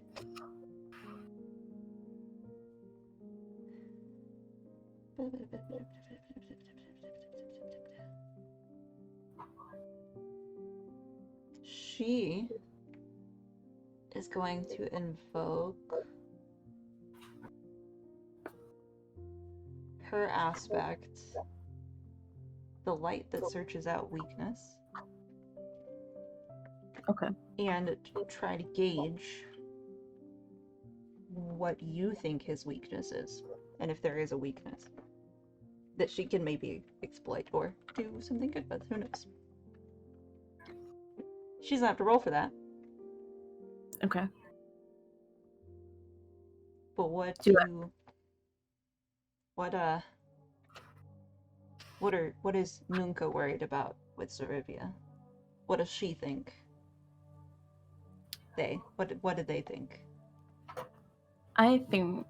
She is going to invoke her aspect, the light that searches out weakness. Okay. And try to gauge what you think his weakness is, and if there is a weakness that she can maybe exploit or do something good with. Who knows? She doesn't have to roll for that. Okay. But what Do what is Nunca worried about with Zaryvia? What does she think? What did they think? I think.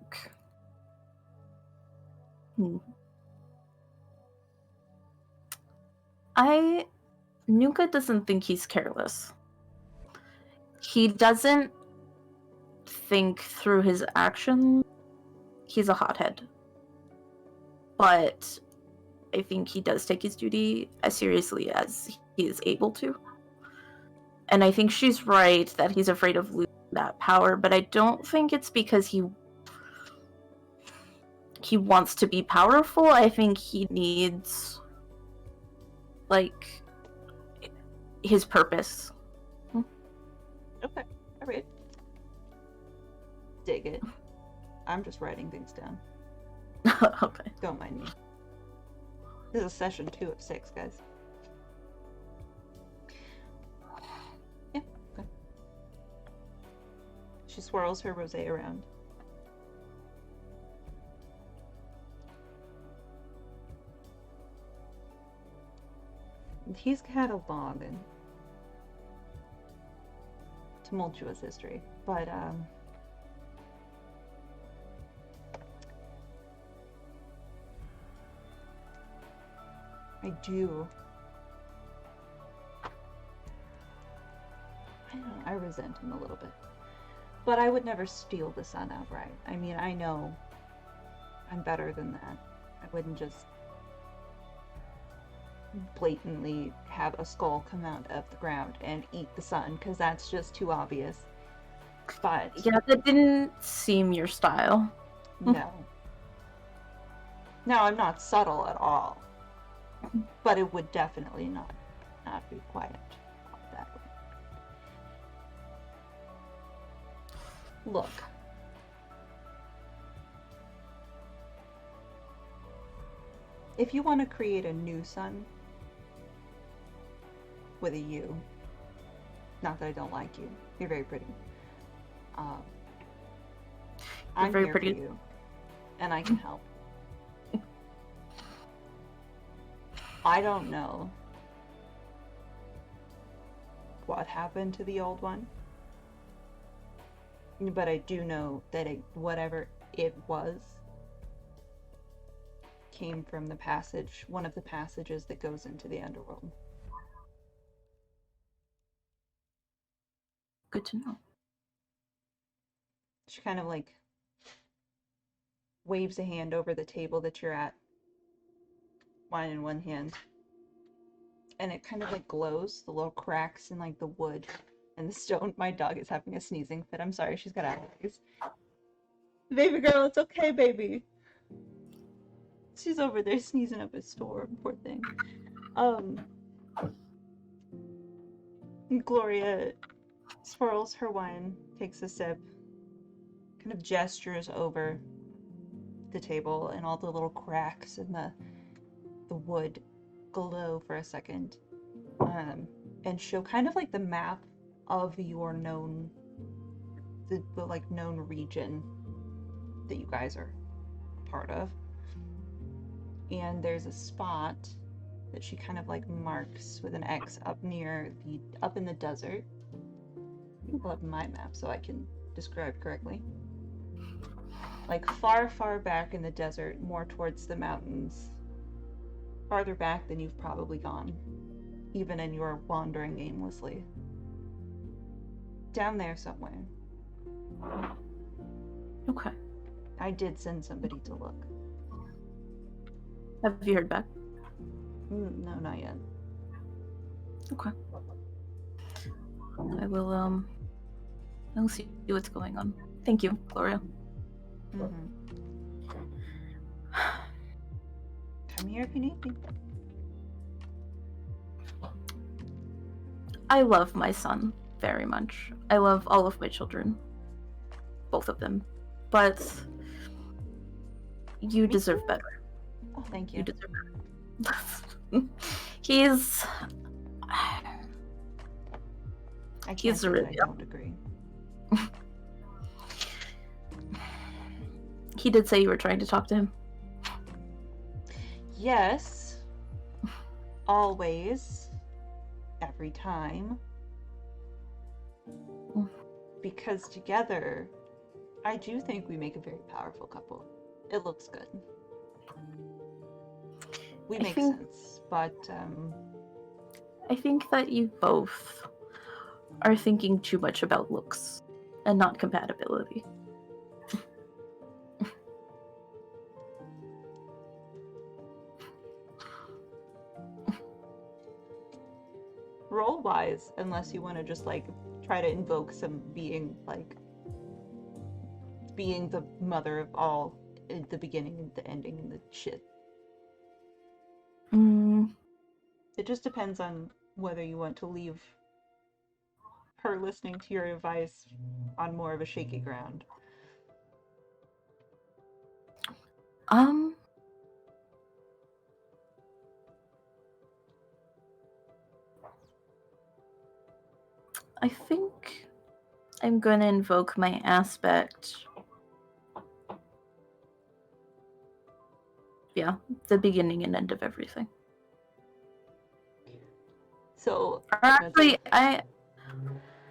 Nunca doesn't think he's careless. He doesn't think through his actions. He's a hothead. But I think he does take his duty as seriously as he is able to. And I think she's right that he's afraid of losing that power, but I don't think it's because he wants to be powerful. I think he needs, like, his purpose. Okay, alright. Dig it. I'm just writing things down. Okay. Don't mind me. This is session 2 of 6, guys. Yeah, okay. She swirls her rosé around. He's had a long and tumultuous history, but I don't know, I resent him a little bit. But I would never steal the sun outright. I mean, I know I'm better than that. I wouldn't just blatantly have a skull come out of the ground and eat the sun, because that's just too obvious. But Yeah, that didn't seem your style. no. Now, I'm not subtle at all, but it would definitely not be quiet that way. Look. If you want to create a new sun with a U, not that I don't like you, you're very pretty. I'm very here pretty. for you, and I can help. I don't know what happened to the old one, but I do know that whatever it was came from the passage, one of the passages that goes into the Underworld. Good to know. She kind of like waves a hand over the table that you're at, wine in one hand, and it kind of like glows, the little cracks in like the wood and the stone. My dog is having a sneezing fit. I'm sorry, she's got allergies. Baby girl, it's okay, baby. She's over there sneezing up a storm, poor thing. Gloria swirls her wine, takes a sip, kind of gestures over the table, and all the little cracks in the wood glow for a second. And show kind of like the map of your known, the like known region that you guys are part of. And there's a spot that she kind of like marks with an X up in the desert. Let me pull up my map so I can describe correctly. Like far, far back in the desert, more towards the mountains. Farther back than you've probably gone, even in your wandering aimlessly. Down there somewhere. Okay. I did send somebody to look. Have you heard back? No, not yet. Okay. I will see what's going on. Thank you, Gloria. Mm-hmm. Come here if you need me. I love my son very much. I love all of my children. Both of them. But you deserve better. Oh, thank you. You deserve better. He's I can't he's say that I Zaryvia. don't agree. He did say you were trying to talk to him. Yes. Always. Every time. Because together, I do think we make a very powerful couple. It looks good. We make sense, but I think that you both are thinking too much about looks and not compatibility. role-wise, unless you want to just like try to invoke some being, like being the mother of all at the beginning and the ending and the shit. It just depends on whether you want to leave her listening to your advice on more of a shaky ground. I think I'm gonna invoke my aspect. Yeah, the beginning and end of everything. So Or actually, I'm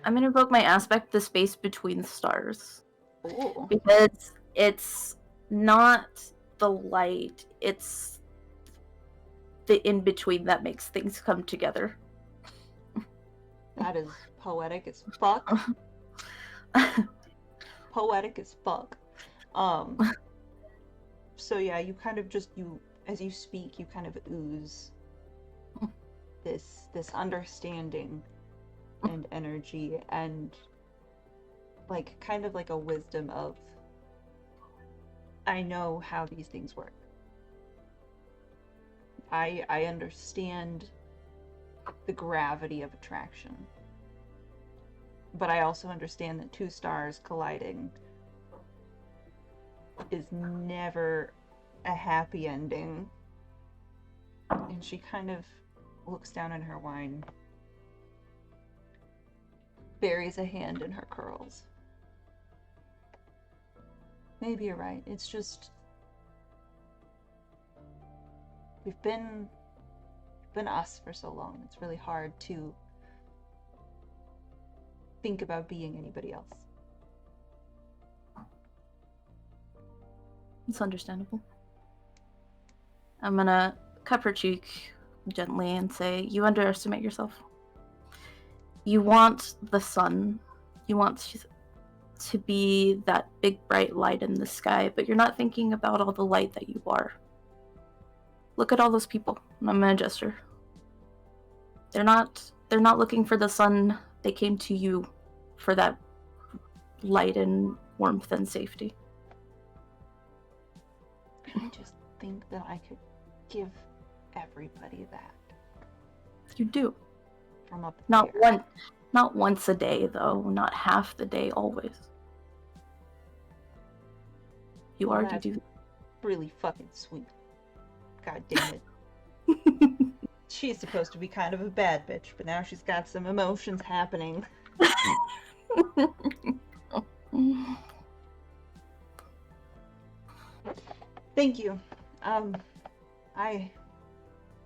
gonna invoke my aspect, the space between the stars. oh, Because it's not the light, it's the in-between that makes things come together. that is poetic as fuck. Poetic as fuck. So yeah, you kind of just, as you speak, you kind of ooze this understanding and energy and like kind of like a wisdom of, I know how these things work. I understand the gravity of attraction. But I also understand that two stars colliding is never a happy ending. And she kind of looks down at her wine, buries a hand in her curls. Maybe you're right. It's just, we've been us for so long. It's really hard to think about being anybody else. It's understandable. I'm gonna cup her cheek gently and say, you underestimate yourself. You want the sun. You want to be that big bright light in the sky, but you're not thinking about all the light that you are. Look at all those people. And I'm gonna gesture. They're not looking for the sun. They came to you for that light and warmth and safety. I just think that I could give everybody that. You do. From up Not here. not once a day though, not half the day always. You Well, already that's do. really fucking sweet. God damn it. She's supposed to be kind of a bad bitch, but now she's got some emotions happening. Thank you. I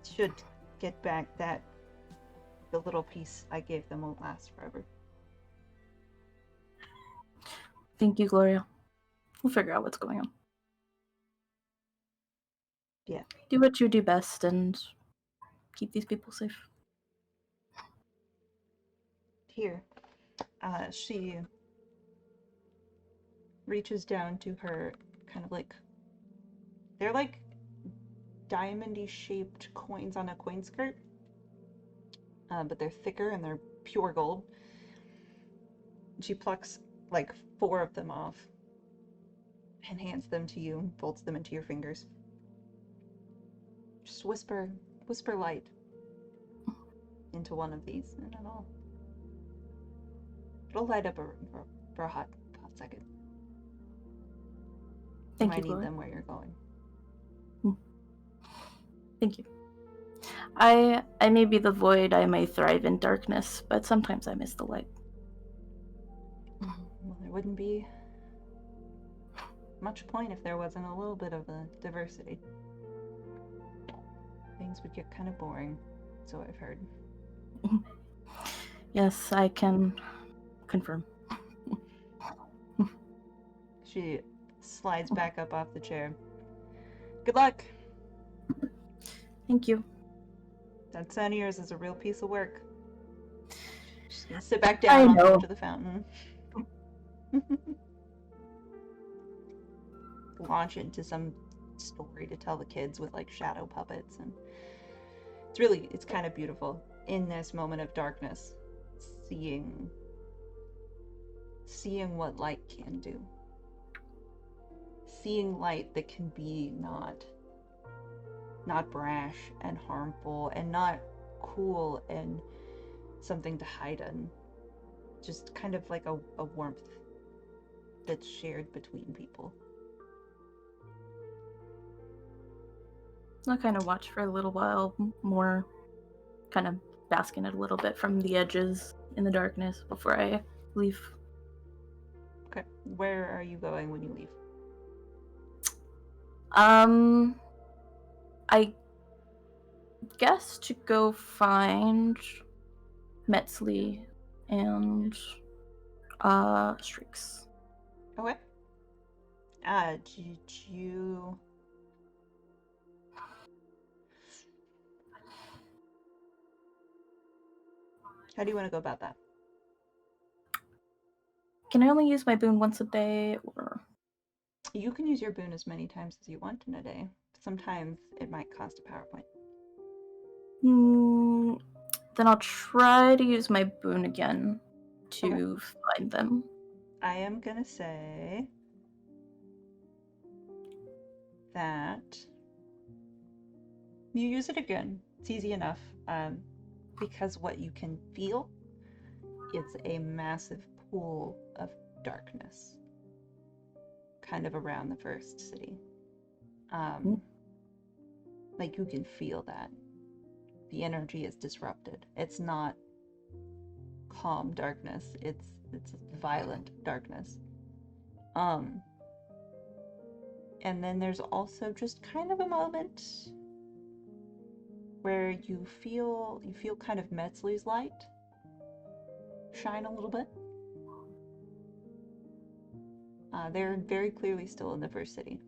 should get back that the little piece I gave them won't last forever. Thank you, Gloria. We'll figure out what's going on. Yeah. Do what you do best and keep these people safe. Here. She reaches down to her, kind of like, they're like diamondy shaped coins on a coin skirt, but they're thicker and they're pure gold. She plucks like 4 of them off and hands them to you, folds them into your fingers. Just whisper light into one of these, and it'll light up a room for a hot second. Thank might you, need Laura. them where you're going. Thank you. I may be the void, I may thrive in darkness, but sometimes I miss the light. Well, there wouldn't be much point if there wasn't a little bit of a diversity. Things would get kind of boring, so I've heard. Yes, I can confirm. She slides back up off the chair. Good luck! Thank you. That son of yours is a real piece of work. She's gonna sit back down on the edge of the fountain. Launch into some story to tell the kids with like shadow puppets, and it's kind of beautiful in this moment of darkness, seeing what light can do. Seeing light that can be not brash and harmful and not cool and something to hide in. Just kind of like a warmth that's shared between people. I'll kind of watch for a little while more, kind of bask in it a little bit from the edges in the darkness before I leave. Okay, where are you going when you leave? I guess to go find Meztli and Strixx. Okay. Did you... How do you want to go about that? Can I only use my boon once a day, or? You can use your boon as many times as you want in a day. Sometimes it might cost a PowerPoint. Then I'll try to use my boon again to find them. I am gonna say that you use it again. It's easy enough, because what you can feel is a massive pool of darkness kind of around the first city. Like you can feel that. The energy is disrupted. It's not calm darkness. It's violent darkness. And then there's also just kind of a moment where you feel kind of Meztli's light shine a little bit. They're very clearly still in the first city.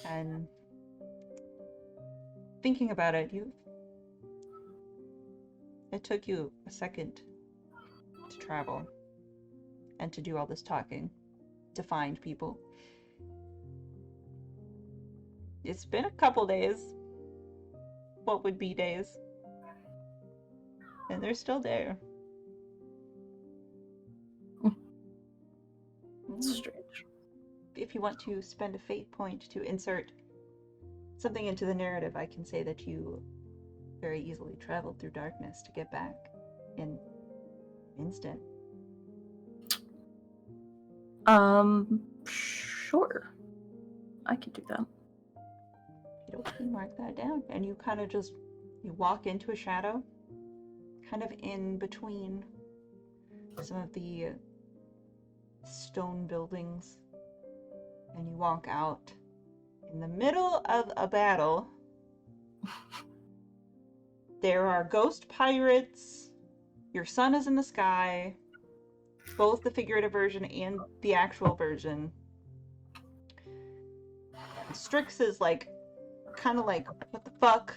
And thinking about it, it took you a second to travel and to do all this talking, to find people. It's been a couple days. What would be days? And they're still there. It's strange. If you want to spend a fate point to insert something into the narrative, I can say that you very easily traveled through darkness to get back in instant. Sure. I could do that. You mark that down, and you kind of you walk into a shadow, kind of in between some of the stone buildings, and you walk out in the middle of a battle. There are ghost pirates. Your sun is in the sky, both the figurative version and the actual version. Strixx is like, kind of like, what the fuck?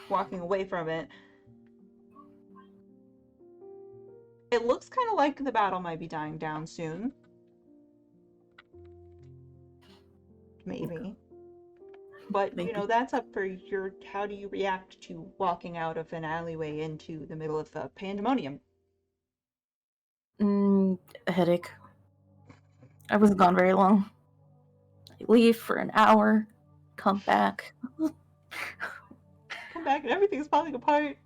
Walking away from it. It looks kind of like the battle might be dying down soon. maybe. But Maybe. that's up for your. How do you react to walking out of an alleyway into the middle of the pandemonium? A headache. I wasn't gone very long. I leave for an hour, come back. Come back and everything's falling apart.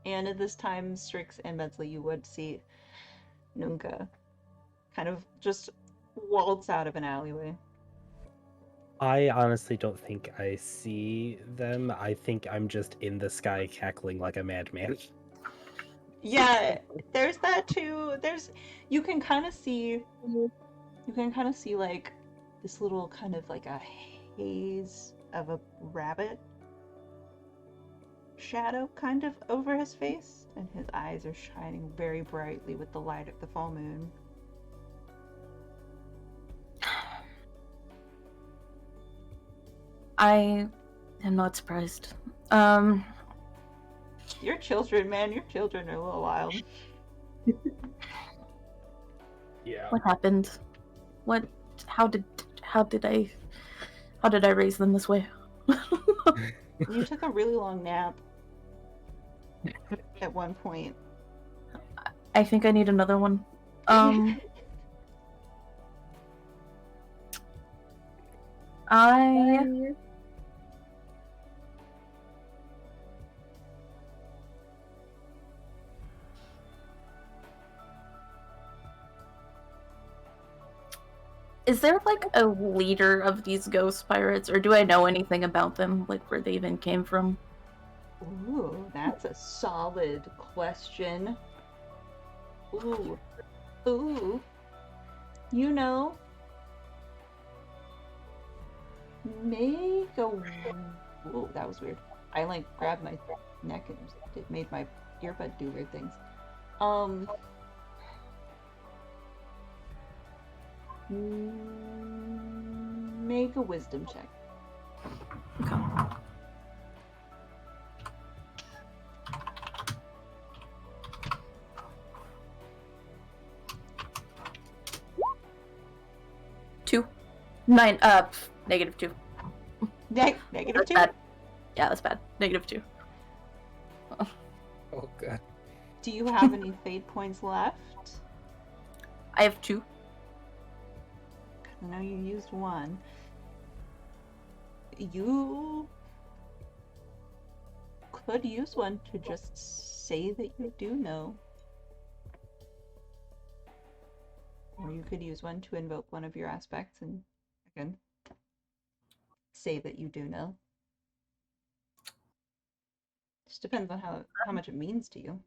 And at this time, Strixx and Meztli, you would see Nunca kind of just waltz out of an alleyway. I honestly don't think I see them. I think I'm just in the sky cackling like a madman. Yeah, there's that too. You can kind of see like this little kind of like a haze of a rabbit shadow kind of over his face, and his eyes are shining very brightly with the light of the full moon. I am not surprised. Your children, man, your children are a little wild. Yeah. What happened? How did I raise them this way? You took a really long nap at one point. I think I need another one. I Is there like a leader of these ghost pirates, or do I know anything about them, like where they even came from? Ooh, that's a solid question. Ooh. Ooh. Make a... Ooh, that was weird. I like grabbed my neck and it made my earbud do weird things. Make a wisdom check. Okay. Two. 9, -2. Negative That's 2? bad. Yeah, that's bad. -2. Oh god. Do you have any fate points left? I have 2. I know you used 1. You could use one to just say that you do know. Or you could use one to invoke one of your aspects and, again, say that you do know. Just depends on how much it means to you.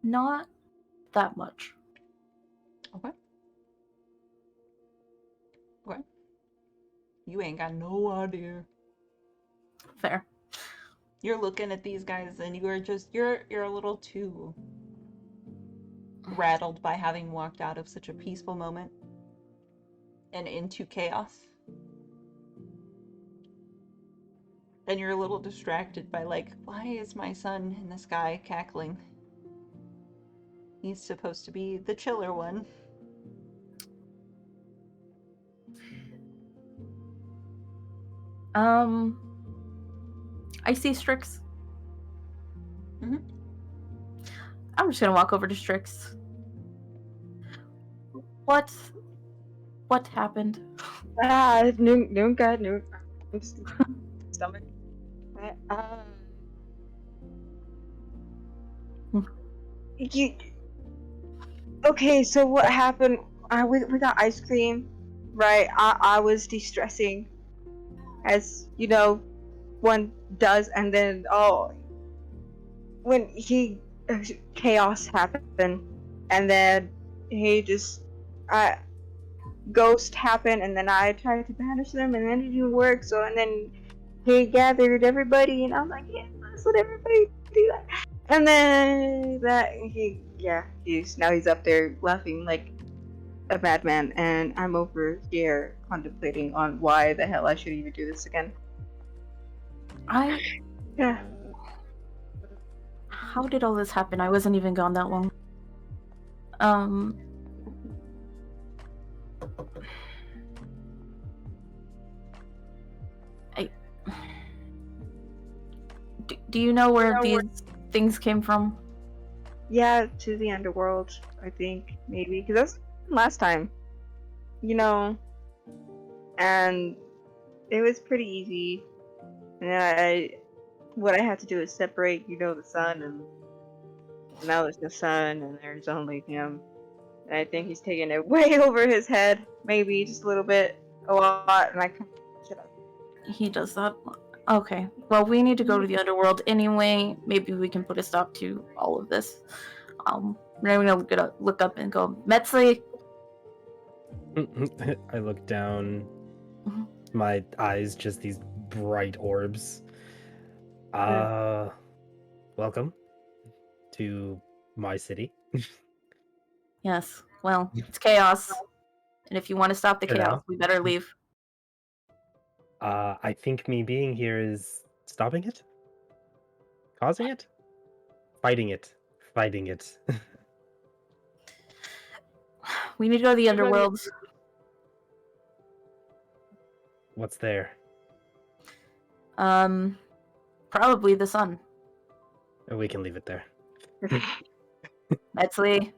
Not that much. Okay. Okay. You ain't got no idea. Fair. You're looking at these guys and you're a little too rattled by having walked out of such a peaceful moment and into chaos. And you're a little distracted by like, why is my son in the sky cackling? He's supposed to be the chiller one. I see Strixx. Mhm. I'm just gonna walk over to Strixx. What happened? Nunca. Stomach. You, okay, so what happened? We got ice cream, right? I was de-stressing, as you know, one does, and then when chaos happened, and then he just ghost happened, and then I tried to banish them, and then it didn't work. So and then he gathered everybody, and I was like, yeah, let's let everybody do that. And then he's up there laughing like a madman, and I'm over here contemplating on why the hell I should even do this again. Yeah. How did all this happen? I wasn't even gone that long. Do you know where these things came from? Yeah, to the Underworld, I think, maybe. Because that's last time. You know, and it was pretty easy. And what I had to do is separate, the sun, and now there's no sun, and there's only him. And I think he's taking it way over his head, maybe just a little bit, a lot, and I kind of shut up. He does that. Okay. Well, we need to go to the Underworld anyway. Maybe we can put a stop to all of this. We're gonna look up and go, Meztli. I look down. My eyes just these bright orbs. Welcome to my city. Yes. Well, it's chaos, and if you want to stop the For chaos, now. we better leave. I think me being here is stopping it, causing it, fighting it. We need to go to the Underworld. What's there? Probably the sun. Oh, we can leave it there. Meztli.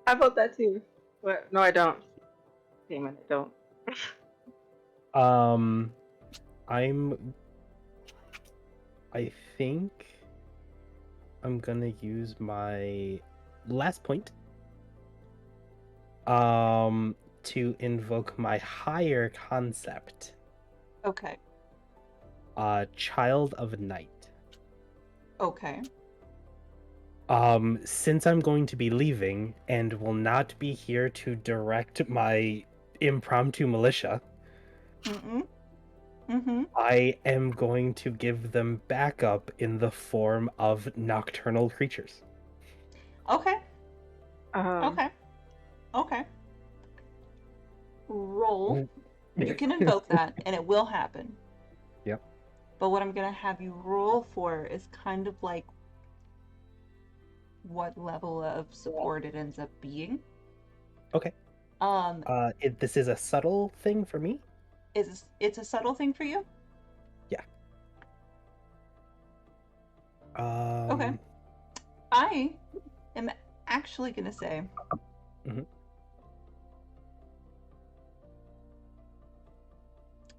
I vote that too. But no, I don't. Damn it, I don't. I think I'm gonna use my last point to invoke my higher concept, Okay. Child of Night. Okay. Since I'm going to be leaving and will not be here to direct my impromptu militia, I am going to give them backup in the form of nocturnal creatures. Okay. Um, Okay. Roll. You can invoke that, and it will happen. Yep. But what I'm gonna have you roll for is kind of like what level of support it ends up being. Okay. This is a subtle thing for me. It's a subtle thing for you? Yeah. Okay. I am actually gonna say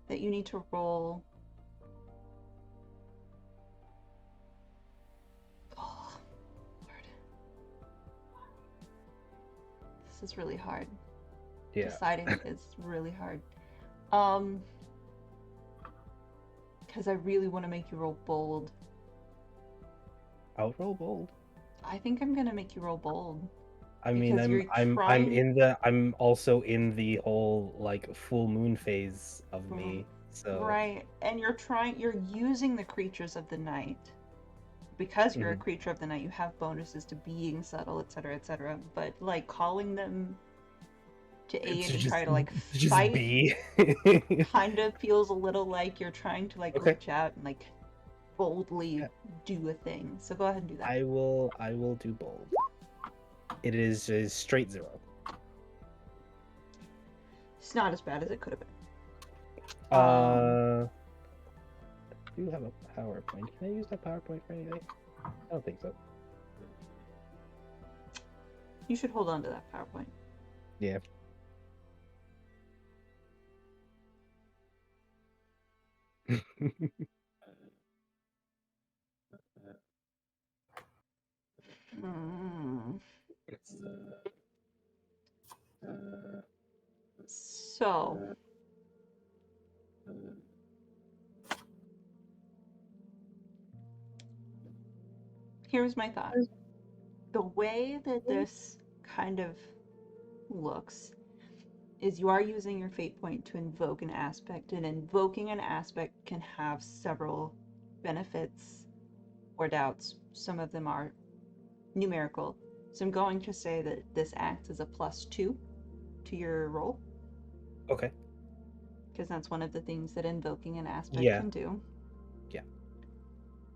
that you need to roll. Oh, Lord. This is really hard. Yeah. Deciding is really hard. Because I really want to make you roll bold. I'll roll bold. I think I'm gonna make you roll bold. I mean, I'm also in the whole like full moon phase of me. So right, and you're using the creatures of the night. Because you're a creature of the night, you have bonuses to being subtle, etc., etc. But like calling them to aid and try to like fight be. kind of feels a little like you're trying to like reach out and like boldly do a thing. So go ahead and do that. I will do bold. It is a straight 0. It's not as bad as it could have been. Do you have a PowerPoint? Can I use that PowerPoint for anything? I don't think so. You should hold on to that PowerPoint. Yeah. So, here's my thought. The way that this kind of looks is you are using your fate point to invoke an aspect, and invoking an aspect can have several benefits or doubts. Some of them are numerical. So I'm going to say that this acts as a +2 to your roll. Okay. Because that's one of the things that invoking an aspect can do. Yeah.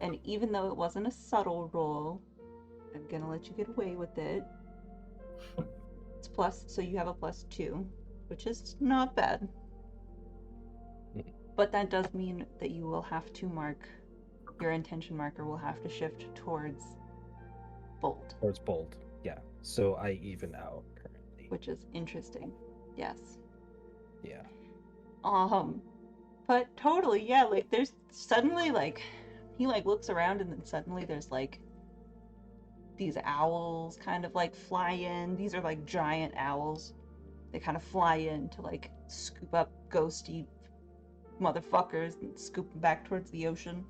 And even though it wasn't a subtle roll, I'm gonna let you get away with it. It's plus, so you have a +2, which is not bad. But that does mean that you will have to mark your intention marker will have to shift towards bold, Towards bold. Yeah. So I even out currently. which is interesting. Yes. Yeah. But totally, yeah, like there's suddenly like he like looks around and then suddenly there's like these owls kind of like fly in. These are like giant owls. They kind of fly in to like scoop up ghosty motherfuckers and scoop them back towards the ocean.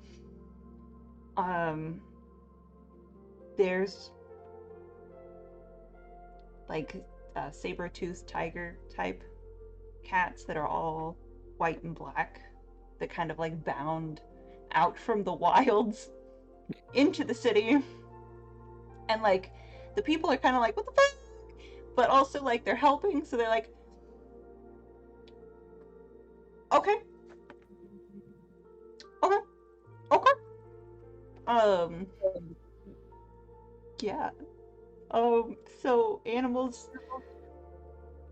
There's like saber-toothed tiger type cats that are all white and black that kind of like bound out from the wilds into the city. And like the people are kind of like, what the fuck? But also like they're helping, so they're like, okay, okay, okay. Yeah. So animals,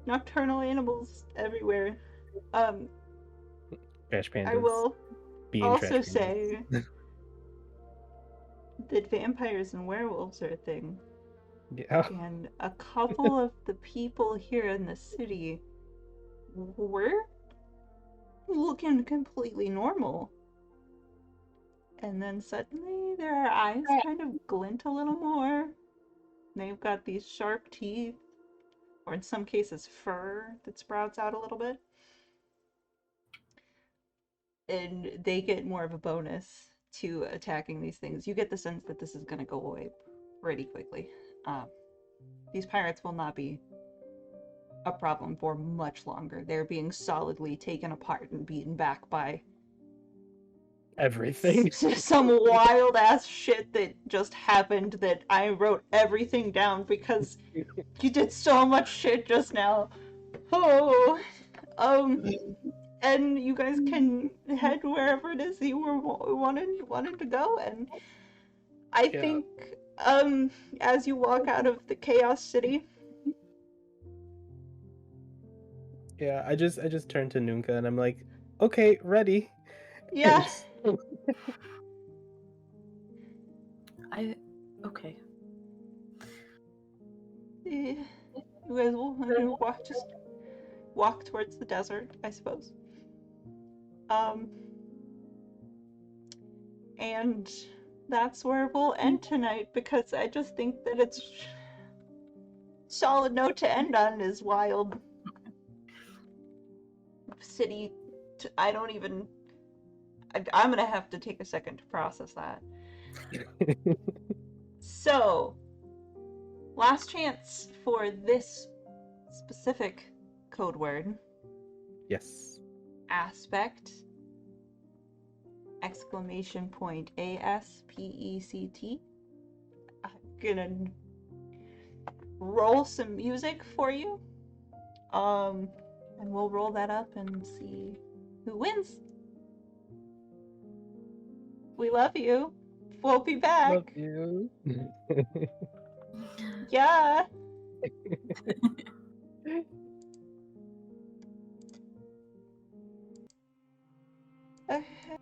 nocturnal animals everywhere. Trash pandas. I will Being also trash pandas. say that vampires and werewolves are a thing. Yeah. And a couple of the people here in the city were looking completely normal. And then suddenly their eyes kind of glint a little more. They've got these sharp teeth, or in some cases fur that sprouts out a little bit. And they get more of a bonus to attacking these things. You get the sense that this is going to go away pretty quickly. These pirates will not be a problem for much longer. They're being solidly taken apart and beaten back by Everything. some wild ass shit that just happened that I wrote everything down because you did so much shit just now. Oh, and you guys can head wherever it is you were wanting to go. And I Yeah. think, as you walk out of the Chaos City, Yeah, I just turned to Nunca and I'm like, okay, ready. yeah, Okay. you guys will just walk towards the desert, I suppose. And that's where we'll end tonight because I just think that it's solid note to end on is wild city. I don't even. I'm gonna have to take a second to process that. So, last chance for this specific code word. Yes. Aspect. Exclamation point ASPECT. I'm gonna roll some music for you. And we'll roll that up and see who wins. We love you. We'll be back. Love you. Yeah. Okay.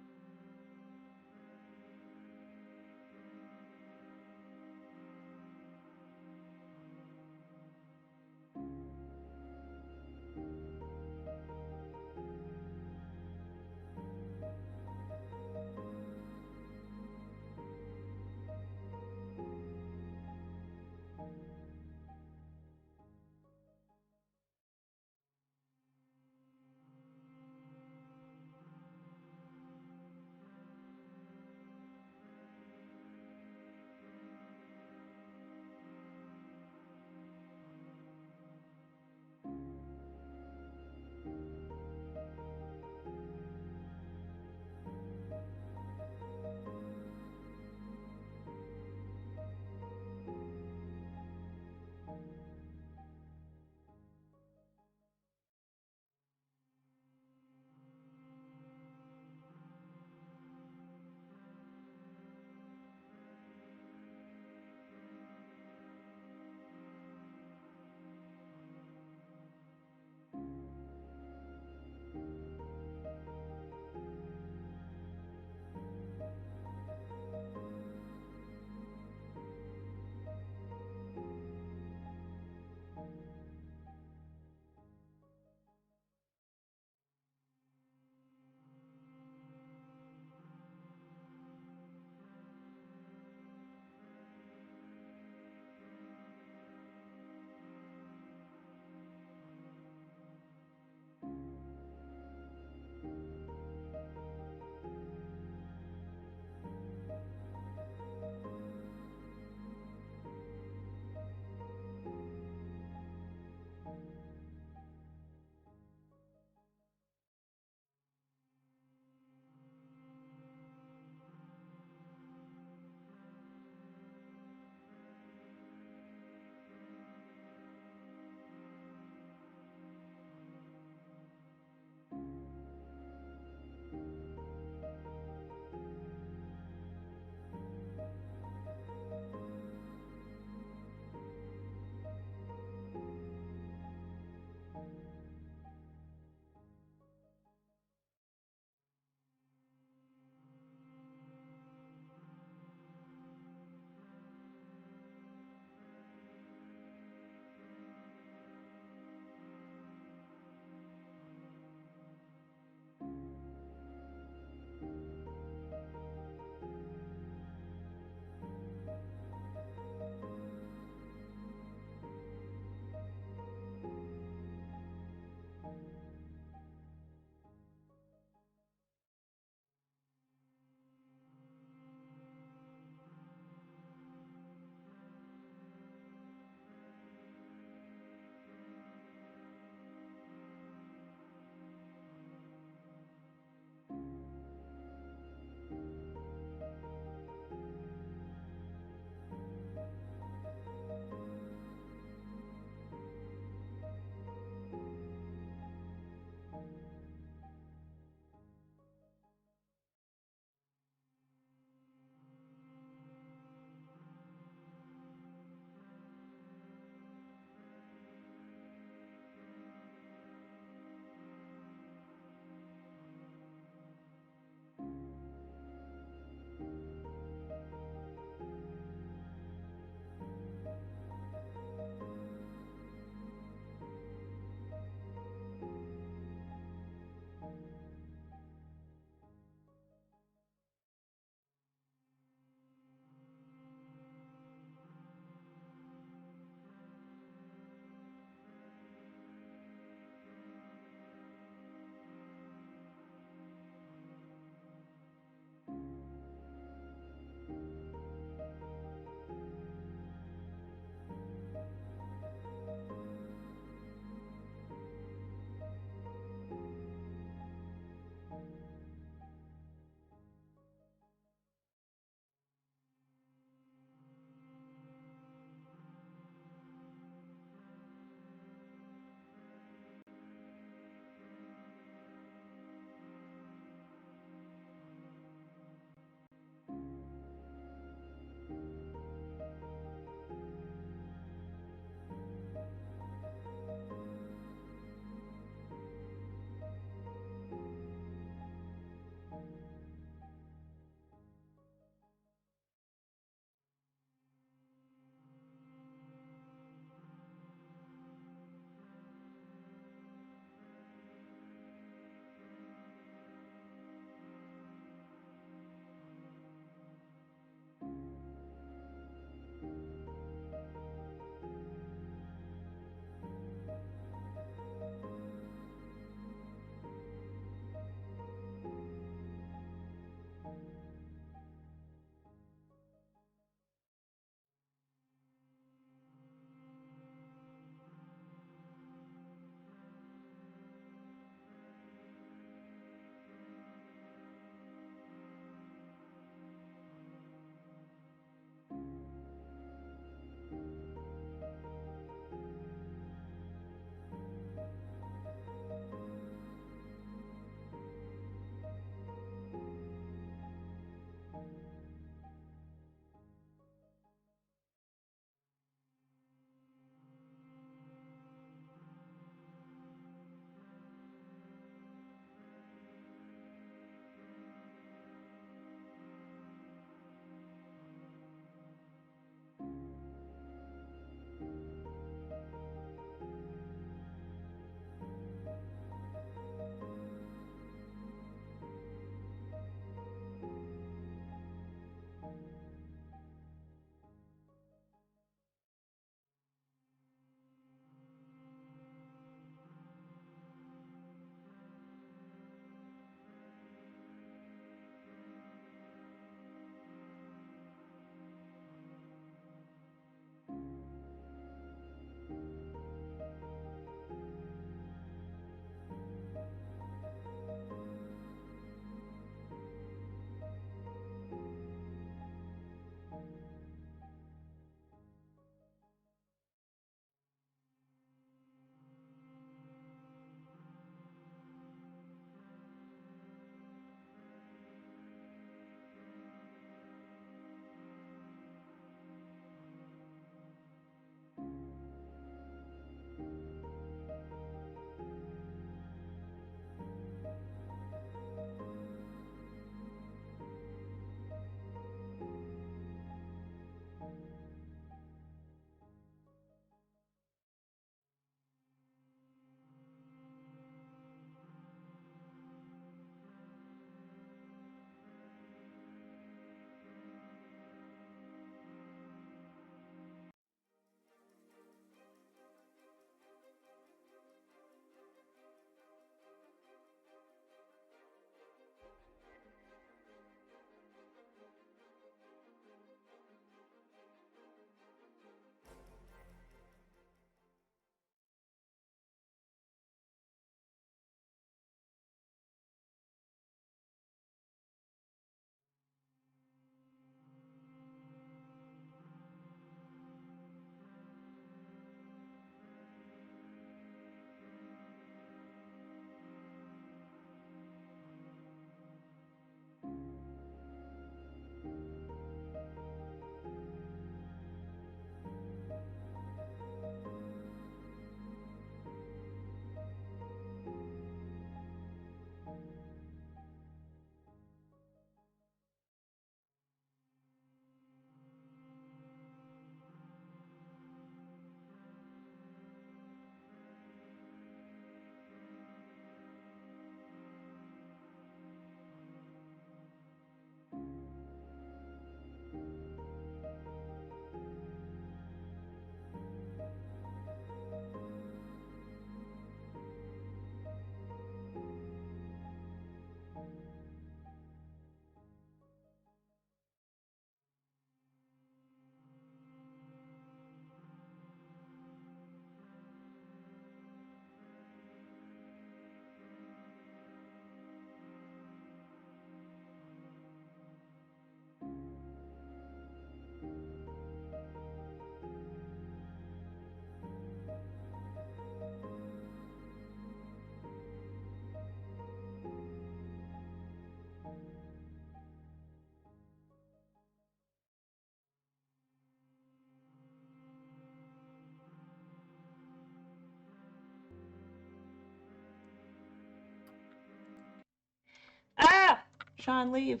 Sean, leave.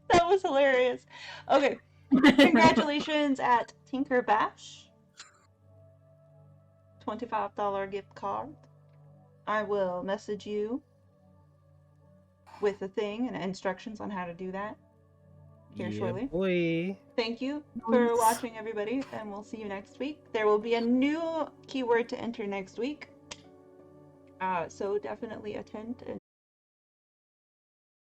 That was hilarious. Okay. Congratulations at Tinker Bash. $25 gift card. I will message you with a thing and instructions on how to do that here Yeah, shortly. boy. Thank you for Nice. watching, everybody, and we'll see you next week. There will be a new keyword to enter next week. So definitely attend and